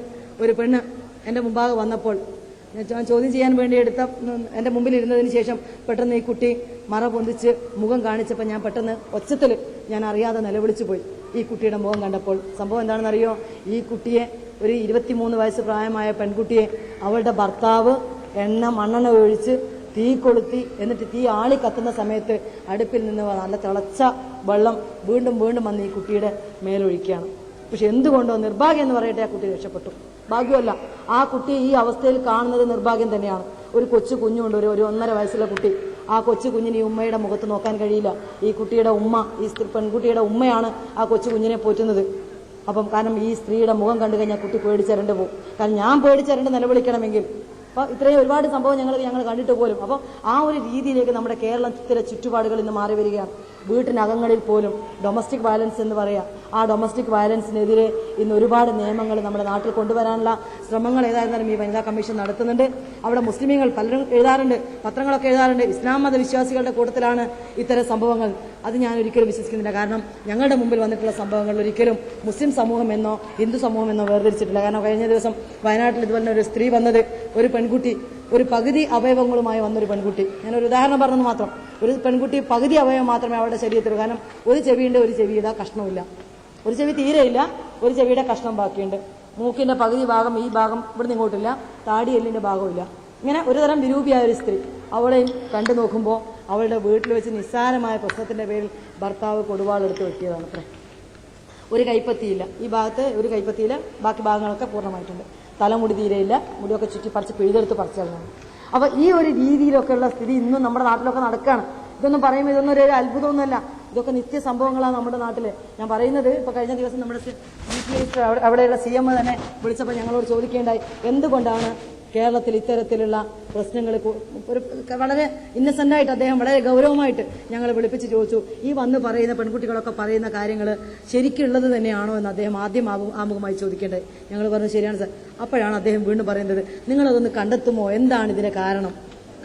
ഒരു പെണ്ണ് എന്റെ മുമ്പാകെ വന്നപ്പോൾ ഞാൻ ചോദ്യം ചെയ്യാൻ വേണ്ടി എടുത്ത എൻ്റെ മുമ്പിൽ ഇരുന്നതിന് ശേഷം പെട്ടെന്ന് ഈ കുട്ടി മറ പൊന്തിച്ച് മുഖം കാണിച്ചപ്പോൾ ഞാൻ പെട്ടെന്ന് ഒച്ചത്തിൽ ഞാൻ അറിയാതെ നിലവിളിച്ചു പോയി ഈ കുട്ടിയുടെ മുഖം കണ്ടപ്പോൾ. സംഭവം എന്താണെന്നറിയോ? ഈ കുട്ടിയെ, ഒരു 23 വയസ്സ് പ്രായമായ പെൺകുട്ടിയെ അവളുടെ ഭർത്താവ് മണ്ണെണ്ണ ഒഴിച്ച് തീ കൊളുത്തി, എന്നിട്ട് തീ ആളി കത്തുന്ന സമയത്ത് അടുപ്പിൽ നിന്ന് നല്ല തിളച്ച വെള്ളം വീണ്ടും വീണ്ടും വന്ന് ഈ കുട്ടിയുടെ മേലൊഴിക്കുകയാണ്. പക്ഷെ എന്തുകൊണ്ടോ നിർഭാഗ്യം എന്ന് പറയട്ടെ, ആ കുട്ടി രക്ഷപ്പെട്ടു. ഭാഗ്യമല്ല, ആ കുട്ടിയെ ഈ അവസ്ഥയിൽ കാണുന്നത് നിർഭാഗ്യം തന്നെയാണ്. ഒരു കൊച്ചു കുഞ്ഞുണ്ട്, ഒരു 1.5 വയസ്സുള്ള കുട്ടി. ആ കൊച്ചു കുഞ്ഞിന് ഈ ഉമ്മയുടെ മുഖത്ത് നോക്കാൻ കഴിയില്ല. ഈ കുട്ടിയുടെ ഉമ്മ, ഈ പെൺകുട്ടിയുടെ ഉമ്മയാണ് ആ കൊച്ചു കുഞ്ഞിനെ പോറ്റുന്നത്. അപ്പം കാരണം ഈ സ്ത്രീയുടെ മുഖം കണ്ടു കഴിഞ്ഞാൽ കുട്ടി പേടിച്ചരണ്ട് പോകും. കാരണം ഞാൻ പേടിച്ചരണ്ട് നിലവിളിക്കണമെങ്കിൽ. അപ്പോൾ ഇത്രയും ഒരുപാട് സംഭവം ഞങ്ങൾ കണ്ടിട്ട് പോലും. അപ്പോൾ ആ ഒരു രീതിയിലേക്ക് നമ്മുടെ കേരളത്തിലെ ചുറ്റുപാടുകൾ ഇന്ന് മാറി വരികയാണ്. വീട്ടിനകങ്ങളിൽ പോലും ഡൊമസ്റ്റിക് വയലൻസ് എന്ന് പറയാം. ആ ഡൊമസ്റ്റിക് വയലൻസിനെതിരെ ഇന്ന് ഒരുപാട് നിയമങ്ങൾ നമ്മുടെ നാട്ടിൽ കൊണ്ടുവരാനുള്ള ശ്രമങ്ങൾ ഏതായിരുന്നാലും ഈ വനിതാ കമ്മീഷൻ നടത്തുന്നുണ്ട്. അവിടെ മുസ്ലിമീങ്ങൾ പലരും എഴുതാറുണ്ട്, പത്രങ്ങളൊക്കെ എഴുതാറുണ്ട്, ഇസ്ലാം മതവിശ്വാസികളുടെ കൂട്ടത്തിലാണ് ഇത്തരം സംഭവങ്ങൾ. അത് ഞാൻ ഒരിക്കലും വിശ്വസിക്കുന്നില്ല. കാരണം ഞങ്ങളുടെ മുമ്പിൽ വന്നിട്ടുള്ള സംഭവങ്ങൾ ഒരിക്കലും മുസ്ലിം സമൂഹമെന്നോ ഹിന്ദു സമൂഹമെന്നോ വേർതിരിച്ചിട്ടില്ല. കാരണം കഴിഞ്ഞ ദിവസം വയനാട്ടിൽ ഇതുപോലെ ഒരു സ്ത്രീ വന്നത്, ഒരു പെൺകുട്ടി, ഒരു പകുതി അവയവങ്ങളുമായി വന്നൊരു പെൺകുട്ടി. ഞാനൊരു ഉദാഹരണം പറഞ്ഞത് മാത്രം. ഒരു പെൺകുട്ടി പകുതി അവയവം മാത്രമേ അവരുടെ ശരീരത്തിൽ, കാരണം ഒരു ചെവിയുണ്ട്, ഒരു ചെവിയുടെ കഷ്ണമില്ല, ഒരു ചെവി തീരെയില്ല, ഒരു ചെവിയുടെ കഷ്ണം ബാക്കിയുണ്ട്, മൂക്കിന്റെ പകുതി ഭാഗം, ഈ ഭാഗം ഇവിടുന്ന് ഇങ്ങോട്ടില്ല, താടി എല്ലിന്റെ ഭാഗമില്ല. ഇങ്ങനെ ഒരു തരം വിരൂപിയായ ഒരു സ്ത്രീ. അവളെയും കണ്ടു നോക്കുമ്പോൾ അവളുടെ വീട്ടിൽ വെച്ച് നിസ്സാരമായ പ്രശ്നത്തിന്റെ പേരിൽ ഭർത്താവ് കൊടുവാളെടുത്ത് വെട്ടിയതാണ് അത്രേ. ഒരു കൈപ്പത്തിയില്ല, ഈ ഭാഗത്ത് ഒരു കൈപ്പത്തിയില്ല, ബാക്കി ഭാഗങ്ങളൊക്കെ പൂർണ്ണമായിട്ടുണ്ട്. തലമുടി തീരെയില്ല, മുടിയൊക്കെ ചുറ്റി പറിച്ച് പിഴുതെടുത്ത് പറിച്ചിറങ്ങുന്നു. അപ്പൊ ഈ ഒരു രീതിയിലൊക്കെയുള്ള സ്ഥിതി ഇന്നും നമ്മുടെ നാട്ടിലൊക്കെ നടക്കുകയാണ്. ഇതൊന്നും പറയുമ്പോൾ ഇതൊന്നും ഒരു അത്ഭുതമൊന്നുമല്ല, ഇതൊക്കെ നിത്യ സംഭവങ്ങളാണ് നമ്മുടെ നാട്ടില്. ഞാൻ പറയുന്നത്, ഇപ്പൊ കഴിഞ്ഞ ദിവസം നമ്മുടെ ചീഫ് മിനിസ്റ്റർ അവിടെയുള്ള CM തന്നെ വിളിച്ചപ്പോൾ ഞങ്ങളോട് ചോദിക്കേണ്ടായി, എന്തുകൊണ്ടാണ് കേരളത്തിൽ ഇത്തരത്തിലുള്ള പ്രശ്നങ്ങൾ. വളരെ ഇന്നസെന്റായിട്ട് അദ്ദേഹം വളരെ ഗൗരവമായിട്ട് ഞങ്ങൾ വിളിപ്പിച്ച് ചോദിച്ചു, ഈ വന്ന് പറയുന്ന പെൺകുട്ടികളൊക്കെ പറയുന്ന കാര്യങ്ങൾ ശരിക്കുള്ളത് തന്നെയാണോ എന്ന് അദ്ദേഹം ആദ്യം ആമുഖമായി ചോദിക്കേണ്ടത്. ഞങ്ങൾ പറഞ്ഞു ശരിയാണ് സർ. അപ്പോഴാണ് അദ്ദേഹം വീണ്ടും പറയുന്നത്, നിങ്ങളതൊന്ന് കണ്ടെത്തുമോ, എന്താണ് ഇതിന്റെ കാരണം,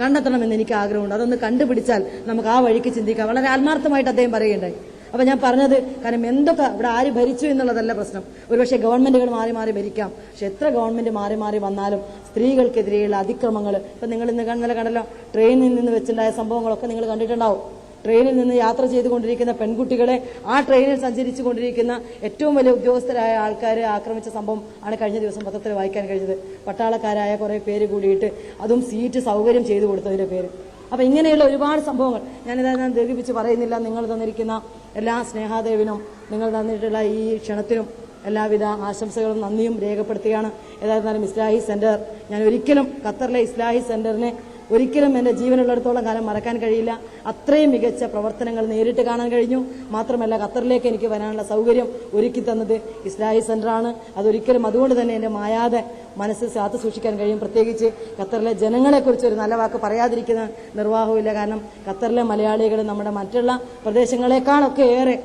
കണ്ടെത്തണമെന്ന് എനിക്ക് ആഗ്രഹമുണ്ട്, അതൊന്ന് കണ്ടുപിടിച്ചാൽ നമുക്ക് ആ വഴിക്ക് ചിന്തിക്കാം. വളരെ ആത്മാർത്ഥമായിട്ട് അദ്ദേഹം പറയുകയുണ്ടായി. അപ്പൊ ഞാൻ പറഞ്ഞത്, കാരണം എന്തൊക്കെ ഇവിടെ ആര് ഭരിച്ചു എന്നുള്ളതല്ല പ്രശ്നം. ഒരുപക്ഷെ ഗവൺമെന്റുകൾ മാറി മാറി ഭരിക്കാം, പക്ഷെ എത്ര ഗവൺമെന്റ് മാറി മാറി വന്നാലും സ്ത്രീകൾക്കെതിരെയുള്ള അതിക്രമങ്ങൾ, ഇപ്പൊ നിങ്ങൾ ഇന്ന് ഇന്നലെ കണ്ടല്ലോ, ട്രെയിനിൽ നിന്ന് വെച്ചുണ്ടായ സംഭവങ്ങളൊക്കെ നിങ്ങൾ കണ്ടിട്ടുണ്ടാവും. ട്രെയിനിൽ നിന്ന് യാത്ര ചെയ്തുകൊണ്ടിരിക്കുന്ന പെൺകുട്ടികളെ ആ ട്രെയിനിൽ സഞ്ചരിച്ചു കൊണ്ടിരിക്കുന്ന ഏറ്റവും വലിയ ഉദ്യോഗസ്ഥരായ ആൾക്കാരെ ആക്രമിച്ച സംഭവം ആണ് കഴിഞ്ഞ ദിവസം പത്രത്തിൽ വായിക്കാൻ കഴിഞ്ഞത്. പട്ടാളക്കാരായ കുറെ പേര് കൂടിയിട്ട്, അതും സീറ്റ് സൗകര്യം ചെയ്തു കൊടുത്തതിന്റെ പേര്. അപ്പൊ ഇങ്ങനെയുള്ള ഒരുപാട് സംഭവങ്ങൾ ഞാൻ ദീർഘിപ്പിച്ച് പറയുന്നില്ല. നിങ്ങൾ തന്നിരിക്കുന്ന എല്ലാ സ്നേഹാദേവിനും, നിങ്ങൾ തന്നിട്ടുള്ള ഈ ക്ഷണത്തിനും എല്ലാവിധ ആശംസകളും നന്ദിയും രേഖപ്പെടുത്തുകയാണ്. ഏതായിരുന്നാലും ഇസ്ലാഹി സെന്റർ, ഞാൻ ഒരിക്കലും ഖത്തറിലെ ഇസ്ലാഹി സെന്ററിനെ ഒരിക്കലും എന്റെ ജീവനുള്ളിടത്തോളം കാലം മറക്കാൻ കഴിയില്ല. അത്രയും മികച്ച പ്രവർത്തനങ്ങൾ നേരിട്ട് കാണാൻ കഴിഞ്ഞു. മാത്രമല്ല ഖത്തറിലേക്ക് എനിക്ക് വരാനുള്ള സൗകര്യം ഒരുക്കി തന്നത് ഇസ്ലാഹി സെന്ററാണ്. അതൊരിക്കലും അതുകൊണ്ട് തന്നെ എന്റെ മായാതെ മനസ്സിൽ കാത്തു സൂക്ഷിക്കാൻ കഴിയും. പ്രത്യേകിച്ച് ഖത്തറിലെ ജനങ്ങളെക്കുറിച്ച് ഒരു നല്ല വാക്ക് പറയാതിരിക്കുന്ന നിർവാഹമില്ല. കാരണം ഖത്തറിലെ മലയാളികൾ നമ്മുടെ മറ്റുള്ള പ്രദേശങ്ങളെക്കാളൊക്കെ ഏറെ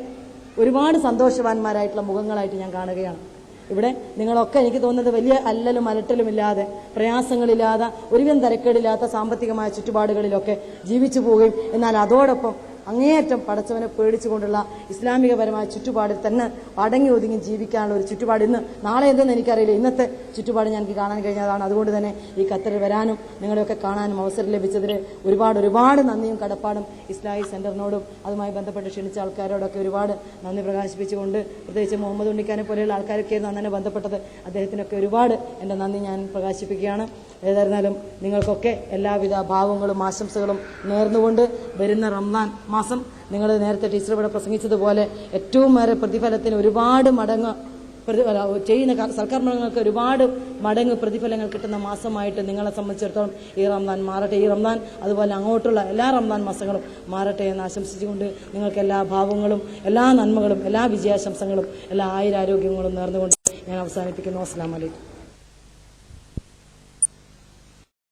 ഒരുപാട് സന്തോഷവാന്മാരായിട്ടുള്ള മുഖങ്ങളായിട്ട് ഞാൻ കാണുകയാണ്. ഇവിടെ നിങ്ങളൊക്കെ എനിക്ക് തോന്നുന്നത് വലിയ അല്ലലും അലട്ടലുമില്ലാതെ, പ്രയാസങ്ങളില്ലാതെ, ഒരുവിധം തരക്കേടില്ലാത്ത സാമ്പത്തികമായ ചുറ്റുപാടുകളിലൊക്കെ ജീവിച്ചു പോവുകയും എന്നാൽ അതോടൊപ്പം അങ്ങേയറ്റം പടച്ചവനെ പേടിച്ചുകൊണ്ടുള്ള ഇസ്ലാമികപരമായ ചുറ്റുപാടിൽ തന്നെ അടങ്ങി ഒതുങ്ങി ജീവിക്കാനുള്ള ഒരു ചുറ്റുപാട് ഇന്ന് നാളെ എന്തെന്ന് എനിക്കറിയില്ല, ഇന്നത്തെ ചുറ്റുപാട് ഞങ്ങൾക്ക് കാണാൻ കഴിഞ്ഞതാണ്. അതുകൊണ്ട് തന്നെ ഈ ഖത്തറിൽ വരാനും നിങ്ങളെയൊക്കെ കാണാനും അവസരം ലഭിച്ചതിന് ഒരുപാട് നന്ദിയും കടപ്പാടും ഇസ്ലാഹി സെന്ററിനോടും അതുമായി ബന്ധപ്പെട്ട് ക്ഷണിച്ച ആൾക്കാരോടൊക്കെ ഒരുപാട് നന്ദി പ്രകാശിപ്പിച്ചുകൊണ്ട്, പ്രത്യേകിച്ച് മുഹമ്മദ് ഉണ്ണിക്കാനെ പോലെയുള്ള ആൾക്കാരൊക്കെയായിരുന്നു അന്നെ ബന്ധപ്പെട്ടത്, അദ്ദേഹത്തിനൊക്കെ ഒരുപാട് എൻ്റെ നന്ദി ഞാൻ പ്രകാശിപ്പിക്കുകയാണ്. ഏതായിരുന്നാലും നിങ്ങൾക്കൊക്കെ എല്ലാവിധ ഭാവങ്ങളും ആശംസകളും നേർന്നുകൊണ്ട് വരുന്ന റംസാൻ മാസം, നിങ്ങൾ നേരത്തെ ടീച്ചർ ഇവിടെ പ്രസംഗിച്ചതുപോലെ ഏറ്റവും ഏറെ പ്രതിഫലത്തിന് ഒരുപാട് മടങ്ങ് ചെയ്യുന്ന സൽക്കർമ്മങ്ങൾക്ക് ഒരുപാട് മടങ്ങ് പ്രതിഫലങ്ങൾ കിട്ടുന്ന മാസമായിട്ട് നിങ്ങളെ സംബന്ധിച്ചിടത്തോളം ഈ റംസാൻ മാറട്ടെ. ഈ റംസാൻ അതുപോലെ അങ്ങോട്ടുള്ള എല്ലാ റംസാൻ മാസങ്ങളും മാറട്ടെ എന്ന് ആശംസിച്ചുകൊണ്ട് നിങ്ങൾക്ക് എല്ലാ ഭാവങ്ങളും എല്ലാ നന്മകളും എല്ലാ വിജയാശംസകളും എല്ലാ ആയുരാരോഗ്യങ്ങളും നേർന്നുകൊണ്ട് ഞാൻ അവസാനിപ്പിക്കുന്നു. അസ്സലാമു അലൈക്കും.